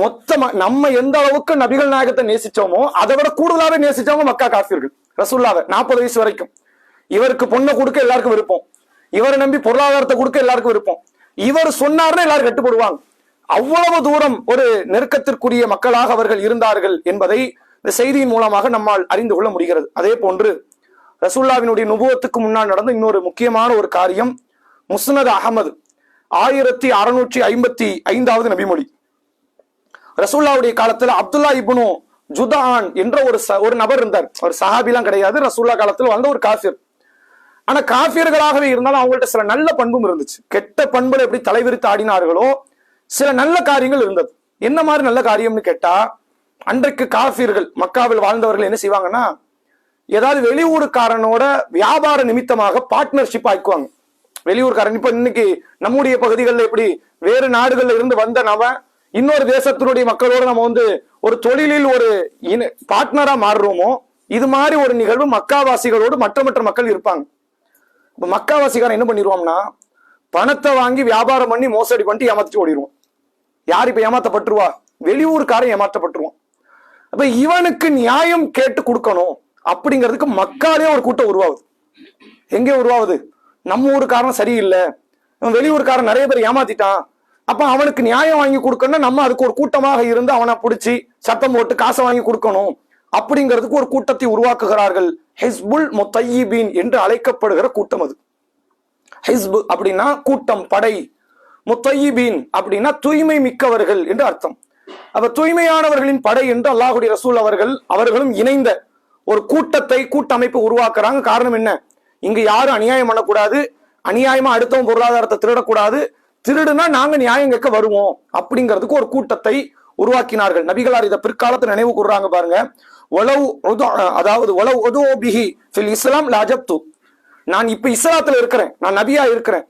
மொத்தமா நம்ம எந்த அளவுக்கு நபிகள் நாயகத்தை நேசிச்சோமோ அதை விட கூடுதலாவே நேசிச்சவங்க மக்கா காஃபிர்கள். ரசூலுல்லாஹ் 40 வயசு வரைக்கும் இவருக்கு பொண்ணை கொடுக்க எல்லாருக்கும் விருப்பம், இவரை நம்பி பொருளாதாரத்தை கொடுக்க எல்லாருக்கும் விருப்பம், இவர் சொன்னார்னா எல்லாரும் கட்டுப்படுவாங்க. அவ்வளவு தூரம் ஒரு நெருக்கத்திற்குரிய மக்களாக அவர்கள் இருந்தார்கள் என்பதை இந்த செய்தியின் மூலமாக நம்மால் அறிந்து கொள்ள முடிகிறது. அதே போன்று ரசூலுல்லாஹ்வினுடைய நுபுவத்துக்கு முன்னால் நடந்த இன்னொரு முக்கியமான ஒரு காரியம், முஸ்னத் அஹமது 1655வது நபிமொழி. ரசூலுல்லாஹ்வுடைய காலத்துல அப்துல்லா இப்னு ஜுதான் என்ற ஒரு நபர் இருந்தார். ஒரு சஹாபிலாம் கிடையாது, ரசூலுல்லாஹ் காலத்தில் வந்த ஒரு காஃபிர். ஆனா காஃபியர்களாகவே இருந்தாலும் அவங்கள்ட்ட சில நல்ல பண்பும் இருந்துச்சு. கெட்ட பண்புல எப்படி தலைவிரித்து ஆடினார்களோ சில நல்ல காரியங்கள் இருந்தது. என்ன மாதிரி நல்ல காரியம்னு கேட்டா, அன்றைக்கு காஃபியர்கள் மக்காவில் வாழ்ந்தவர்கள் என்ன செய்வாங்கன்னா, ஏதாவது வெளியூருக்காரனோட வியாபார நிமித்தமாக பார்ட்னர்ஷிப் ஆக்குவாங்க. வெளியூர்காரன் இப்ப இன்னைக்கு நம்முடைய பகுதிகளில் எப்படி வேறு நாடுகள்ல இருந்து வந்த நம்ம இன்னொரு தேசத்தினுடைய மக்களோட நம்ம வந்து ஒரு தொழிலில் ஒரு பார்ட்னரா மாறுறோமோ, இது மாதிரி ஒரு நிகழ்வு மக்காவாசிகளோடு மற்ற மக்கள் இருப்பாங்க. இப்ப மக்காவாசிக்காரன் என்ன பண்ணிடுவோம்னா, பணத்தை வாங்கி வியாபாரம் பண்ணி மோசடி பண்ணிட்டு ஏமாத்திட்டு ஓடிடுவோம். யார் இப்ப ஏமாத்தப்பட்டுருவா? வெளியூர்காரன் ஏமாற்றப்பட்டுருவான். அப்ப இவனுக்கு நியாயம் கேட்டு கொடுக்கணும் அப்படிங்கிறதுக்கு மக்காலே ஒரு கூட்டம் உருவாகுது. எங்கே உருவாகுது? நம்ம ஊருக்காரன் சரியில்லை, வெளியூர்காரன் நிறைய பேர் ஏமாத்திட்டான், அப்ப அவனுக்கு நியாயம் வாங்கி கொடுக்கணும், நம்ம அதுக்கு ஒரு கூட்டமாக இருந்து அவனை பிடிச்சி சத்தம் போட்டு காசை வாங்கி கொடுக்கணும் அப்படிங்கிறதுக்கு ஒரு கூட்டத்தை உருவாக்குகிறார்கள். ஹிஸ்புல் முத்தய்யிபீன் என்று அழைக்கப்படுகிற கூட்டம் அது. ஹிஸ்பு அப்படின்னா கூட்டம், படை. முத்தய்யிபீன் அப்படின்னா தூய்மை மிக்கவர்கள் என்று அர்த்தம். அப்ப தூய்மையானவர்களின் படை என்று அல்லாஹ்வுடைய ரசூல் அவர்களும் இணைந்த ஒரு கூட்டமைப்பு உருவாக்குறாங்க. காரணம் என்ன? இங்கு யாரும் அநியாயம் பண்ணக்கூடாது, அநியாயமா அடுத்தவன் பொருளாதாரத்தை திருடக்கூடாது, திருடுனா நாங்க நியாயம் கேட்க வருவோம் அப்படிங்கிறதுக்கு ஒரு கூட்டத்தை உருவாக்கினார்கள். நபிகளார் இதை பிற்காலத்தை நினைவு கூறுறாங்க பாருங்க. இஸ்லாம் லாஜப்து, நான் இப்ப இஸ்லாத்துல இருக்கிறேன், நான் நபியா இருக்கிறேன்,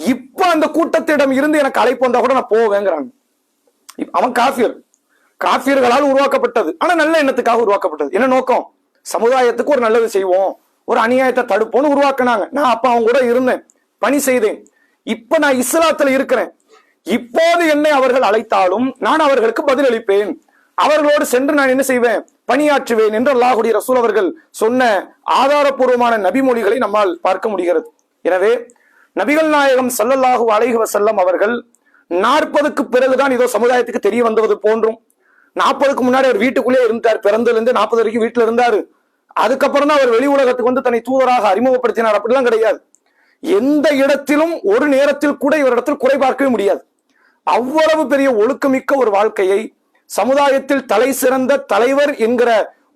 இப்ப அந்த கூட்டத்திடம் இருந்து எனக்கு அழைப்பு வந்தா கூட நான் போவேங்கிறாங்க. அவன் காஃபியர்களால் உருவாக்கப்பட்டது, ஆனா நல்ல எண்ணத்துக்காக உருவாக்கப்பட்டது. என்ன நோக்கம்? சமுதாயத்துக்கு ஒரு நல்லது செய்வோம், ஒரு அநியாயத்தை தடுப்போம்னு உருவாக்குனாங்க. நான் அப்ப அவங்க கூட இருந்தேன், பணி செய்தேன். இப்ப நான் இஸ்லாத்துல இருக்கிறேன், இப்போது என்னை அவர்கள் அழைத்தாலும் நான் அவர்களுக்கு பதில் அளிப்பேன், அவர்களோடு சென்று நான் என்ன செய்வேன்? பணியாற்றுவேன் என்று அல்லாஹ்வுடைய ரசூல் அவர்கள் சொன்ன ஆதாரபூர்வமான நபிமொழிகளை நம்மால் பார்க்க முடிகிறது. எனவே நபிகள் நாயகம் ஸல்லல்லாஹு அலைஹி வஸல்லம் அவர்கள் 40க்கு பிறகுதான் இதோ சமுதாயத்துக்கு தெரிய வந்தது போன்றும், 40க்கு முன்னாடி அவர் வீட்டுக்குள்ளே இருந்தார், பிறந்ததுல இருந்து 40 வரைக்கும் வீட்டுல இருந்தாரு. அதுக்கப்புறம் தான் அவர் வெளி உலகத்துக்கு வந்து தன்னை தூதராக அறிமுகப்படுத்தினார். அப்படிலாம் கிடையாது. எந்த இடத்திலும் ஒரு நேரத்தில் கூட இவரிடத்தில் குறை பார்க்கவே முடியாது. அவ்வளவு பெரிய ஒழுக்கமிக்க ஒரு வாழ்க்கையை, சமுதாயத்தில் தலை சிறந்த தலைவர் என்கிற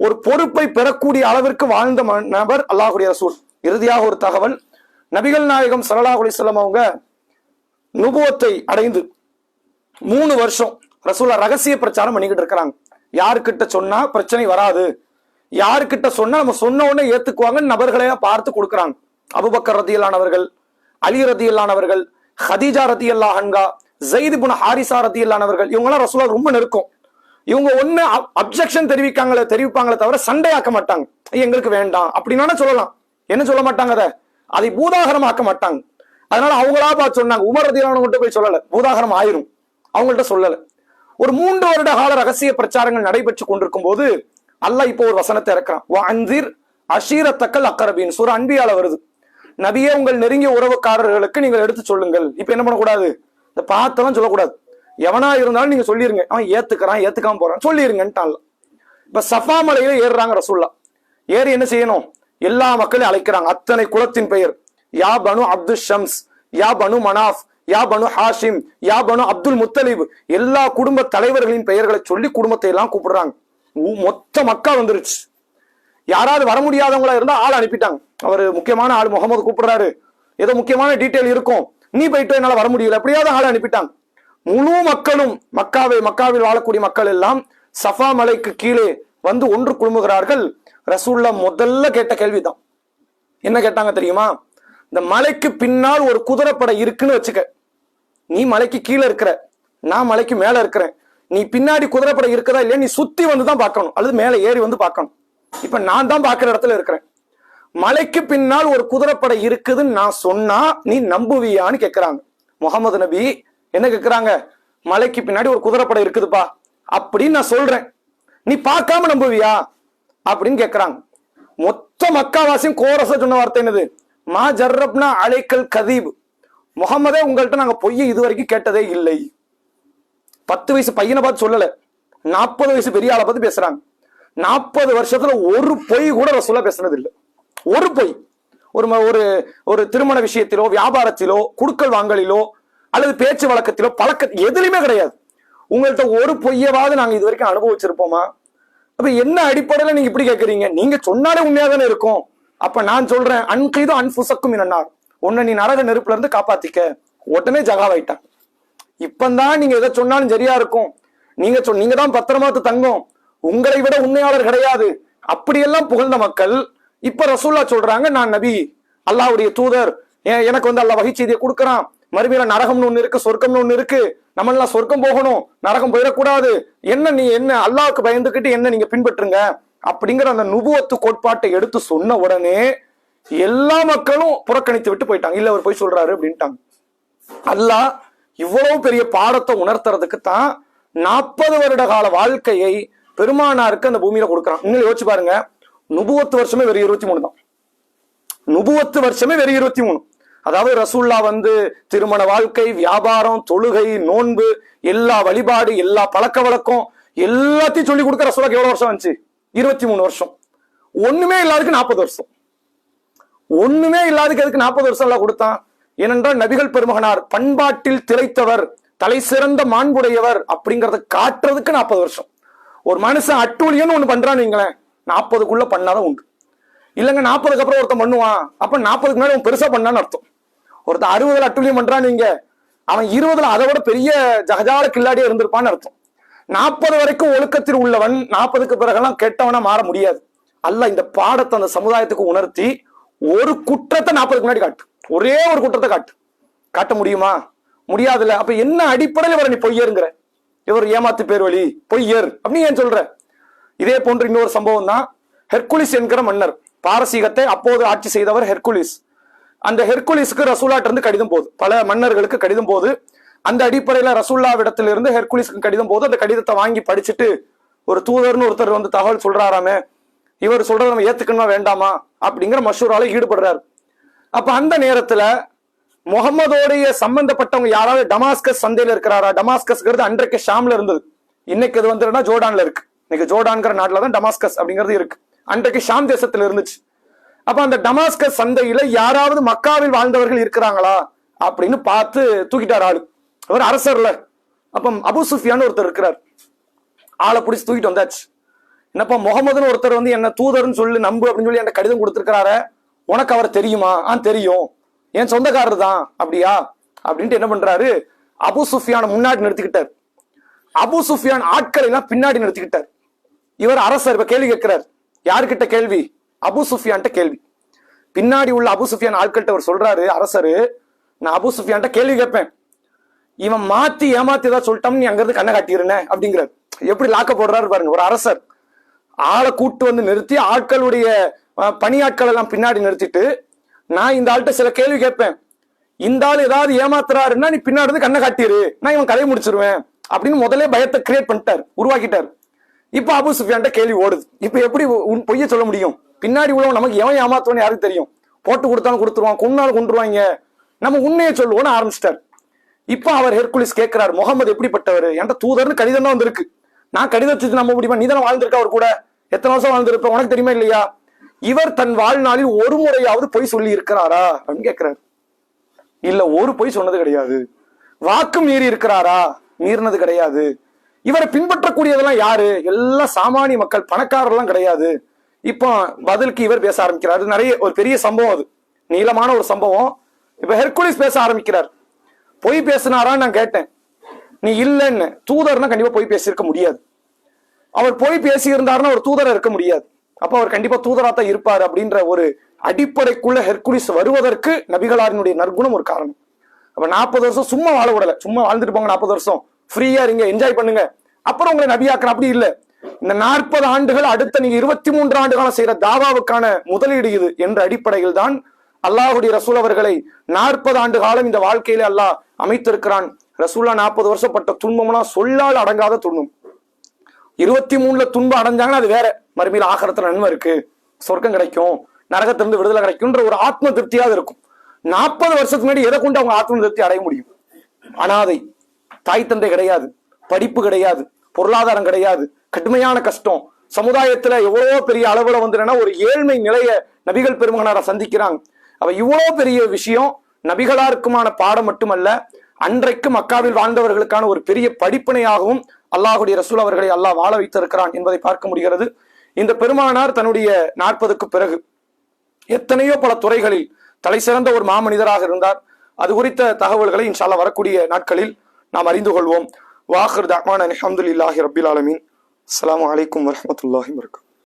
ஒரு பொறுப்பை பெறக்கூடிய அளவிற்கு வாழ்ந்த நபர் அல்லாஹ்வுடைய ரசூல். இறுதியாக ஒரு தகவல், நபிகள் நாயகம் ஸல்லல்லாஹு அலைஹி வஸல்லம் அவங்க நுபுவத்தை அடைந்து 3 வருஷம் ரசூலா ரகசிய பிரச்சாரம் பண்ணிக்கிட்டு இருக்கிறாங்க. யாருக்கிட்ட சொன்னா பிரச்சனை வராது, யாருக்கிட்ட சொன்னா நம்ம சொன்ன உடனே ஏத்துக்குவாங்க நபர்களையா பார்த்து கொடுக்குறாங்க. அபூபக்கர் ரதியல்லாஹு அவர்கள், அலி ரதியல்லாஹு அவர்கள், ஹதீஜா ரதியல்லாஹு அன்ஹா, ஸைத் இப்னு ஹாரிஸா ரதியல்லாஹு அவர்கள், இவங்கெல்லாம் ரசூலா ரொம்ப நெருக்கம். இவங்க ஒண்ணு அப்ஜெக்ஷன் தெரிவிப்பாங்களே தவிர சண்டையாக்க மாட்டாங்க. எங்களுக்கு வேண்டாம் அப்படின்னா சொல்லலாம், என்ன சொல்ல மாட்டாங்க, அதை பூதாகரம் ஆக்க மாட்டாங்க. அதனால அவங்களா பார்த்து சொன்னாங்க. உமர் ரதியல்லாஹு அன்ஹு போய் சொல்லல, பூதாகரம் ஆயிரும், அவங்கள்ட்ட சொல்லல. ஒரு 3 வருட கால ரகசிய பிரச்சாரங்கள் நடைபெற்று கொண்டிருக்கும் போது அல்லாஹ் இப்போ ஒரு வசனத்தை இறக்குறான். வஅன்சிர் அஷீரத்தக்கல் அக்ரபீன், சூரா அன்பியால வருது. நபியே, உங்கள் நெருங்கிய உறவுக்காரர்களுக்கு நீங்கள் எடுத்து சொல்லுங்கள். இப்ப என்ன பண்ணக்கூடாது? இந்த பார்த்தெல்லாம் சொல்லக்கூடாது. எவனா இருந்தாலும் நீங்க சொல்லிருங்க, அவன் ஏத்துக்காம போறான் சொல்லிருங்கன்ட்டான்ல. இப்ப சஃபா மலையில ஏறுறாங்க ரசூல்லா. ஏறி என்ன செய்யணும்? எல்லா மக்களையும் அழைக்கிறாங்க. அத்தனை குலத்தின் பெயர், யா பனு அப்து ஷம்ஸ், யா பனு மனாஃப், யா பனு ஹாஷிம், யா பனு அப்துல் முத்தலிப், எல்லா குடும்ப தலைவர்களின் பெயர்களை சொல்லி குடும்பத்தை எல்லாம் கூப்பிடுறாங்க. மொத்த மக்கா வந்துருச்சு. யாராவது வர முடியாதவங்களா இருந்தா ஆள் அனுப்பிட்டாங்க. அவரு முக்கியமான ஆள் முகமது கூப்பிடுறாரு, ஏதோ முக்கியமான டீட்டெயில் இருக்கும், நீ போயிட்டு என்னால வர முடியல, எப்படியாவது ஆள் அனுப்பிட்டாங்க. முழு மக்களும் மக்காவில் வாழக்கூடிய மக்கள் எல்லாம் சஃபா மலைக்கு கீழே வந்து ஒன்று குழுமுகிறார்கள். ரசூல்லா முதல்ல கேட்ட கேள்விதான். என்ன கேட்டாங்க தெரியுமா? இந்த மலைக்கு பின்னால் ஒரு குதிரைப்படை இருக்குன்னு வச்சுக்க, நீ மலைக்கு கீழே இருக்கிற, நான் மலைக்கு மேல இருக்கிறேன், நீ பின்னாடி குதிரைப்படை இருக்குதா இல்லையா நீ சுத்தி வந்துதான் பார்க்கணும், அல்லது மேல ஏறி வந்து பார்க்கணும். இப்ப நான் தான் பார்க்கிற இடத்துல இருக்கிறேன். மலைக்கு பின்னால் ஒரு குதிரைப்படை இருக்குதுன்னு நான் சொன்னா நீ நம்புவியான்னு கேட்கிறாங்க. முகமது நபி என்ன கேட்கிறாங்க? மலைக்கு பின்னாடி ஒரு குதிரைப்படை இருக்குதுப்பா அப்படின்னு நான் சொல்றேன், நீ பார்க்காம நம்புவியா அப்படின்னு கேட்கிறாங்க. மொத்த மக்காவாசியும் கோரஸா சொன்ன வார்த்தை என்னது? மா ஜர்ரப்னா அலைக்கல் கதீப், முகமதே உங்கள்கிட்ட நாங்க பொய்யை இதுவரைக்கும் கேட்டதே இல்லை. 10 வயசு பையனை பார்த்து சொல்லல, 40 வயசு பெரிய ஆளை பார்த்து பேசுறாங்க. 40 வருஷத்துல ஒரு பொய் கூட ரசூலா பேசுனது இல்லை. ஒரு பொய், ஒரு திருமண விஷயத்திலோ, வியாபாரத்திலோ, குடுக்கல் வாங்கலிலோ, அல்லது பேச்சு வழக்கத்திலோ, எதுலையுமே கிடையாது. உங்கள்கிட்ட ஒரு பொய்யவாவது நாங்க இது வரைக்கும் அனுபவிச்சிருப்போமா? அப்ப என்ன அடிப்படையில நீங்க இப்படி கேட்கறீங்க? நீங்க சொன்னாலே உண்மையா தானே இருக்கும். அப்ப நான் சொல்றேன், அன்கைது அன்புசக்கும் இன்னார், உன்னை நீ நரக நெருப்புல இருந்து காப்பாத்திக்க. உடனே ஜகாவாயிட்டான். இப்பந்தான் நீங்க எதை சொன்னாலும் சரியா இருக்கும், நீங்க தான் பத்திரமாத்து தங்கம், உங்களை விட உண்மையாளர் கிடையாது, அப்படியெல்லாம் புகழ்ந்த மக்கள் இப்ப ரசூல்லா சொல்றாங்க, நான் நபி, அல்லாஹ்வுடைய தூதர், எனக்கு வந்து அல்லாஹ் வகை செய்தியை கொடுக்கறான், மறுமையில நரகம்னு ஒண்ணு இருக்கு, சொர்க்கம்னு ஒண்ணு இருக்கு, நம்ம எல்லாம் சொர்க்கம் போகணும், நரகம் போயிடக்கூடாது, என்ன அல்லாஹ்வுக்கு பயந்துகிட்டு என்ன நீங்க பின்பற்றுங்க அப்படிங்கிற அந்த நுபுவத்து கோட்பாட்டை எடுத்து சொன்ன உடனே எல்லா மக்களும் புறக்கணித்து விட்டு போயிட்டாங்க. இல்ல அவர் போய் சொல்றாரு அப்படின்ட்டாங்க. அல்லாஹ் இவ்வளவு பெரிய பாடத்தை உணர்த்துறதுக்கு தான் 40 வருட கால வாழ்க்கையை பெருமானாருக்கு அந்த பூமியில கொடுக்கறான். இன்னும் யோசிச்சு பாருங்க, நுபுவத்து வருஷமே வெறும் 23 தான். நுபுவத்து வருஷமே வெறும் 23. அதாவது ரசூல்லா வந்து திருமண வாழ்க்கை, வியாபாரம், தொழுகை, நோன்பு, எல்லா வழிபாடு, எல்லா பழக்க வழக்கம் எல்லாத்தையும் சொல்லி கொடுக்க ரசூலுக்கு எவ்வளவு வருஷம் வந்துச்சு? 23 வருஷம். ஒண்ணுமே இல்லாததுக்கு 40 வருஷம். ஒண்ணுமே இல்லாததுக்கு எதுக்கு 40 வருஷம் எல்லாம் கொடுத்தான்? ஏனென்றால் நபிகள் பெருமகனார் பண்பாட்டில் திளைத்தவர், தலை சிறந்த மாண்புடையவர் அப்படிங்கறத காட்டுறதுக்கு 40 வருஷம். ஒரு மனுஷன் அட்டூழியன்னு ஒண்ணு பண்றான்னு வைங்களேன், 40க்குள்ள பண்ணாதான் உண்டு. இல்லங்க 40க்கு அப்புறம் ஒருத்தன் பண்ணுவான், அப்ப 40க்கு மேல அவன் பெருசா பண்ணான்னு அர்த்தம். ஒருத்தன் 60 அட்டூழியம் பண்றான்னு நீங்க, அவன் 20 அதை விட பெரிய ஜகஜால கில்லாடியே இருந்திருப்பான்னு அர்த்தம். 40 வரைக்கும் ஒழுக்கத்தில் உள்ளவன் 40க்கு பிறகெல்லாம் கெட்டவனா மாற முடியாது. அல்லாஹ் இந்த பாடத்தை அந்த சமுதாயத்துக்கு உணர்த்தி ஒரு குற்றத்தை 40க்கு முன்னாடி காட்டு, ஒரே ஒரு குற்றத்தை காட்ட முடியுமா? முடியாதுல்ல. அப்ப என்ன அடிப்படையில் இவரை நீ பொய்யருங்கிற? இவர் ஏமாத்து பேர் வழி பொய்யர் அப்படின்னு ஏன் சொல்ற? இதே போன்று இன்னொரு சம்பவம் தான். ஹெர்குலிஸ் என்கிற மன்னர், பாரசீகத்தை அப்போது ஆட்சி செய்தவர் ஹெர்குலிஸ். அந்த ஹெர்குலிஸ்க்கு ரசூலாட்ட இருந்து கடிதம் போகுது, பல மன்னர்களுக்கு கடிதம் போகுது. அந்த அடிப்படையில ரசூல்லாவிடத்திலிருந்து ஹெர்குலிஸ்க்கு கடிதம் போது. அந்த கடிதத்தை வாங்கி படிச்சுட்டு ஒரு தூதர்னு ஒருத்தர் வந்து தகவல் சொல்றாராமே, இவர் சொல்றதை நம்ம ஏத்துக்கணுமா வேண்டாமா அப்படிங்கிற மஷூரால ஈடுபடுறாரு. அப்ப அந்த நேரத்துல முகமதோடைய சம்பந்தப்பட்டவங்க யாராவது டமாஸ்கஸ் சந்தையில இருக்கிறாரா? டமாஸ்கஸ்ங்கிறது அன்றைக்கு ஷாம்ல இருந்தது, இன்னைக்கு அது வந்து ஜோர்டான்ல இருக்கு. இன்னைக்கு ஜோர்டான்கிற நாட்டுல தான் டமாஸ்கஸ் அப்படிங்கிறது இருக்கு, அன்றைக்கு ஷாம் தேசத்துல இருந்துச்சு. அப்ப அந்த டமாஸ்கஸ் சந்தையில யாராவது மக்காவில் வாழ்ந்தவர்கள் இருக்கிறாங்களா அப்படின்னு பார்த்து தூக்கிட்டார் ஆளு. அவர் அரசர்ல. அப்ப அபு சுஃபியான்னு ஒருத்தர் இருக்கிறார், ஆளை பிடிச்சி தூக்கிட்டு வந்தாச்சு. என்னப்பா முகமதுன்னு ஒருத்தர் வந்து என்ன தூதர்னு சொல்லி நம்பு அப்படின்னு சொல்லி என்ன கடிதம் கொடுத்திருக்கிறாரு, உனக்கு அவர் தெரியுமா? தெரியும், என் சொந்தக்காரர் தான். அப்படியா அப்படின்ட்டு என்ன பண்றாரு, அபு சுஃபியான முன்னாடி நிறுத்திக்கிட்டார், அபு சுஃபியான் ஆட்களை எல்லாம் பின்னாடி நிறுத்திக்கிட்டார். இவர் அரசர். இப்ப கேள்வி கேட்கிறார். யாருக்கிட்ட கேள்வி? அபு சுஃபியான்ட்ட கேள்வி. பின்னாடி உள்ள அபு சுஃபியான் ஆட்கள்கிட்ட அவர் சொல்றாரு, அரசரு நான் அபு சுஃபியான்ட்ட கேள்வி கேட்பேன், இவன் மாத்தி ஏமாத்தி ஏதாவது சொல்லிட்டோம், நீ அங்கிருந்து கண்ணை காட்டிருன அப்படிங்கிறார். எப்படி லாக்க போடுறாரு பாருங்க. ஒரு அரசர் ஆளை கூட்டு வந்து நிறுத்தி ஆட்களுடைய பணியாட்கள் எல்லாம் பின்னாடி நிறுத்திட்டு, நான் இந்த ஆள்கிட்ட சில கேள்வி கேட்பேன், இந்த ஆள் ஏதாவது ஏமாத்துறாருன்னா நீ பின்னாடி இருந்து கண்ணை காட்டிரு, நான் இவன் கதையை முடிச்சிருவேன் அப்படின்னு முதலே பயத்தை கிரியேட் பண்ணிட்டார், உருவாக்கிட்டார். இப்ப அபு சுஃபியான்ட்ட கேள்வி ஓடுது. இப்ப எப்படி பொய்ய சொல்ல முடியும்? பின்னாடி உள்ளவன் நமக்கு எவன் ஏமாத்துவான்னு யாருக்கு தெரியும்? போட்டு கொடுத்தாலும் கொடுத்துருவான், கொன்னாலும் கொண்டுருவாங்க, நம்ம உண்மையை சொல்லுவோம்னு ஆரம்பிச்சிட்டார். இப்ப அவர் ஹெர்குலிஸ் கேட்கிறார், முகமது எப்படிப்பட்டவர்? என்கிட்ட தூதர்னு கடிதம் தான் வந்திருக்கு, நான் கடிதத்தை நம்ப முடியுமா? நீ தானே வாழ்ந்திருக்க அவர் கூட, எத்தனை வருஷம் வாழ்ந்திருப்ப, உனக்கு தெரியுமா இல்லையா? இவர் தன் வாழ்நாளில் ஒரு முறையாவது பொய் சொல்லி இருக்கிறாரா அப்படின்னு கேட்கிறார். இல்ல, ஒரு பொய் சொன்னது கிடையாது. வாக்கு மீறி இருக்கிறாரா? மீறினது கிடையாது. இவரை பின்பற்றக்கூடியதெல்லாம் யாரு? எல்லாம் சாமானிய மக்கள், பணக்காரர்லாம் கிடையாது. இப்போ பதிலுக்கு இவர் பேச ஆரம்பிக்கிறார். நிறைய ஒரு பெரிய சம்பவம், அது நீளமான ஒரு சம்பவம். இப்ப ஹெர்குலிஸ் பேச ஆரம்பிக்கிறார். பொய் பேசினாரான்னு நான் கேட்டேன். நீ இல்லைன்னு. தூதர்னா கண்டிப்பா பொய் பேசியிருக்க முடியாது. அவர் பொய் பேசி இருந்தாருன்னா ஒரு தூதரா இருக்க முடியாது. அப்ப அவர் கண்டிப்பா தூதராத்தான் இருப்பாரு அப்படின்ற ஒரு அடிப்படைக்குள்ள ஹெர்குலிஸ் வருவதற்கு நபிகளாரினுடைய நற்குணம் ஒரு காரணம். அப்ப 40 வருஷம் சும்மா வாழ விடல. சும்மா வாழ்ந்துட்டு போங்க, 40 வருஷம் ஃப்ரீயா இருங்க, என்ஜாய் பண்ணுங்க, அப்புறம் உங்களை நபியாக்குற. அப்படி இல்ல. இந்த 40 ஆண்டுகள் அடுத்த நீங்க 23 ஆண்டு காலம் செய்யற தாவாவுக்கான முதலீடு இது என்ற அடிப்படையில் தான் அல்லாஹுடைய ரசூல் அவர்களை 40 ஆண்டு காலம் இந்த வாழ்க்கையில அல்லாஹ் அமைத்திருக்கிறான். ரசூல்லா 40 வருஷம் பட்ட துன்பம்லாம் சொல்லால் அடங்காத துன்பம். 23ல துன்பம் அடைஞ்சாங்கன்னா அது வேற. மறுமையில ஆகரத்துல நன்மை இருக்கு, சொர்க்கம் கிடைக்கும், நரகத்திலிருந்து விடுதலை கிடைக்கும்ன்ற ஒரு ஆத்ம திருப்தியாவது இருக்கும். 40 வருஷத்துக்கு முன்னாடி எதை கொண்டு அவங்க ஆத்ம திருப்தி அடைய முடியும்? அனாதை, தாய் தந்தை கிடையாது, படிப்பு கிடையாது, பொருளாதாரம் கிடையாது, கடுமையான கஷ்டம், சமுதாயத்துல எவ்வளவோ பெரிய அளவுல வந்துன்னா ஒரு ஏழ்மை நிலைய நபிகள் பெருமகனார சந்திக்கிறாங்க. அவ இவ்வளவு பெரிய விஷயம் நபிகளாருக்குமான பாடம் மட்டுமல்ல, அன்றைக்கு மக்காவில் வாழ்ந்தவர்களுக்கான ஒரு பெரிய படிப்பினையாகவும் அல்லாஹுடைய ரசூல் அவர்களை அல்லாஹ் வாழ வைத்திருக்கிறான் என்பதை பார்க்க முடிகிறது. இந்த பெருமானார் தன்னுடைய 40க்கு பிறகு எத்தனையோ பல துறைகளில் தலை சிறந்த ஒரு மாமனிதராக இருந்தார். அது குறித்த தகவல்களை இன்ஷா அல்லாஹ் வரக்கூடிய நாட்களில் நாம் அறிந்து கொள்வோம். வாஹிர் தஅவானா அல்ஹம்துலில்லாஹி ரப்பில் ஆலமீன். அஸ்ஸலாமு அலைக்கும் வரஹ்மத்துல்லாஹி வபரகாத்துஹு.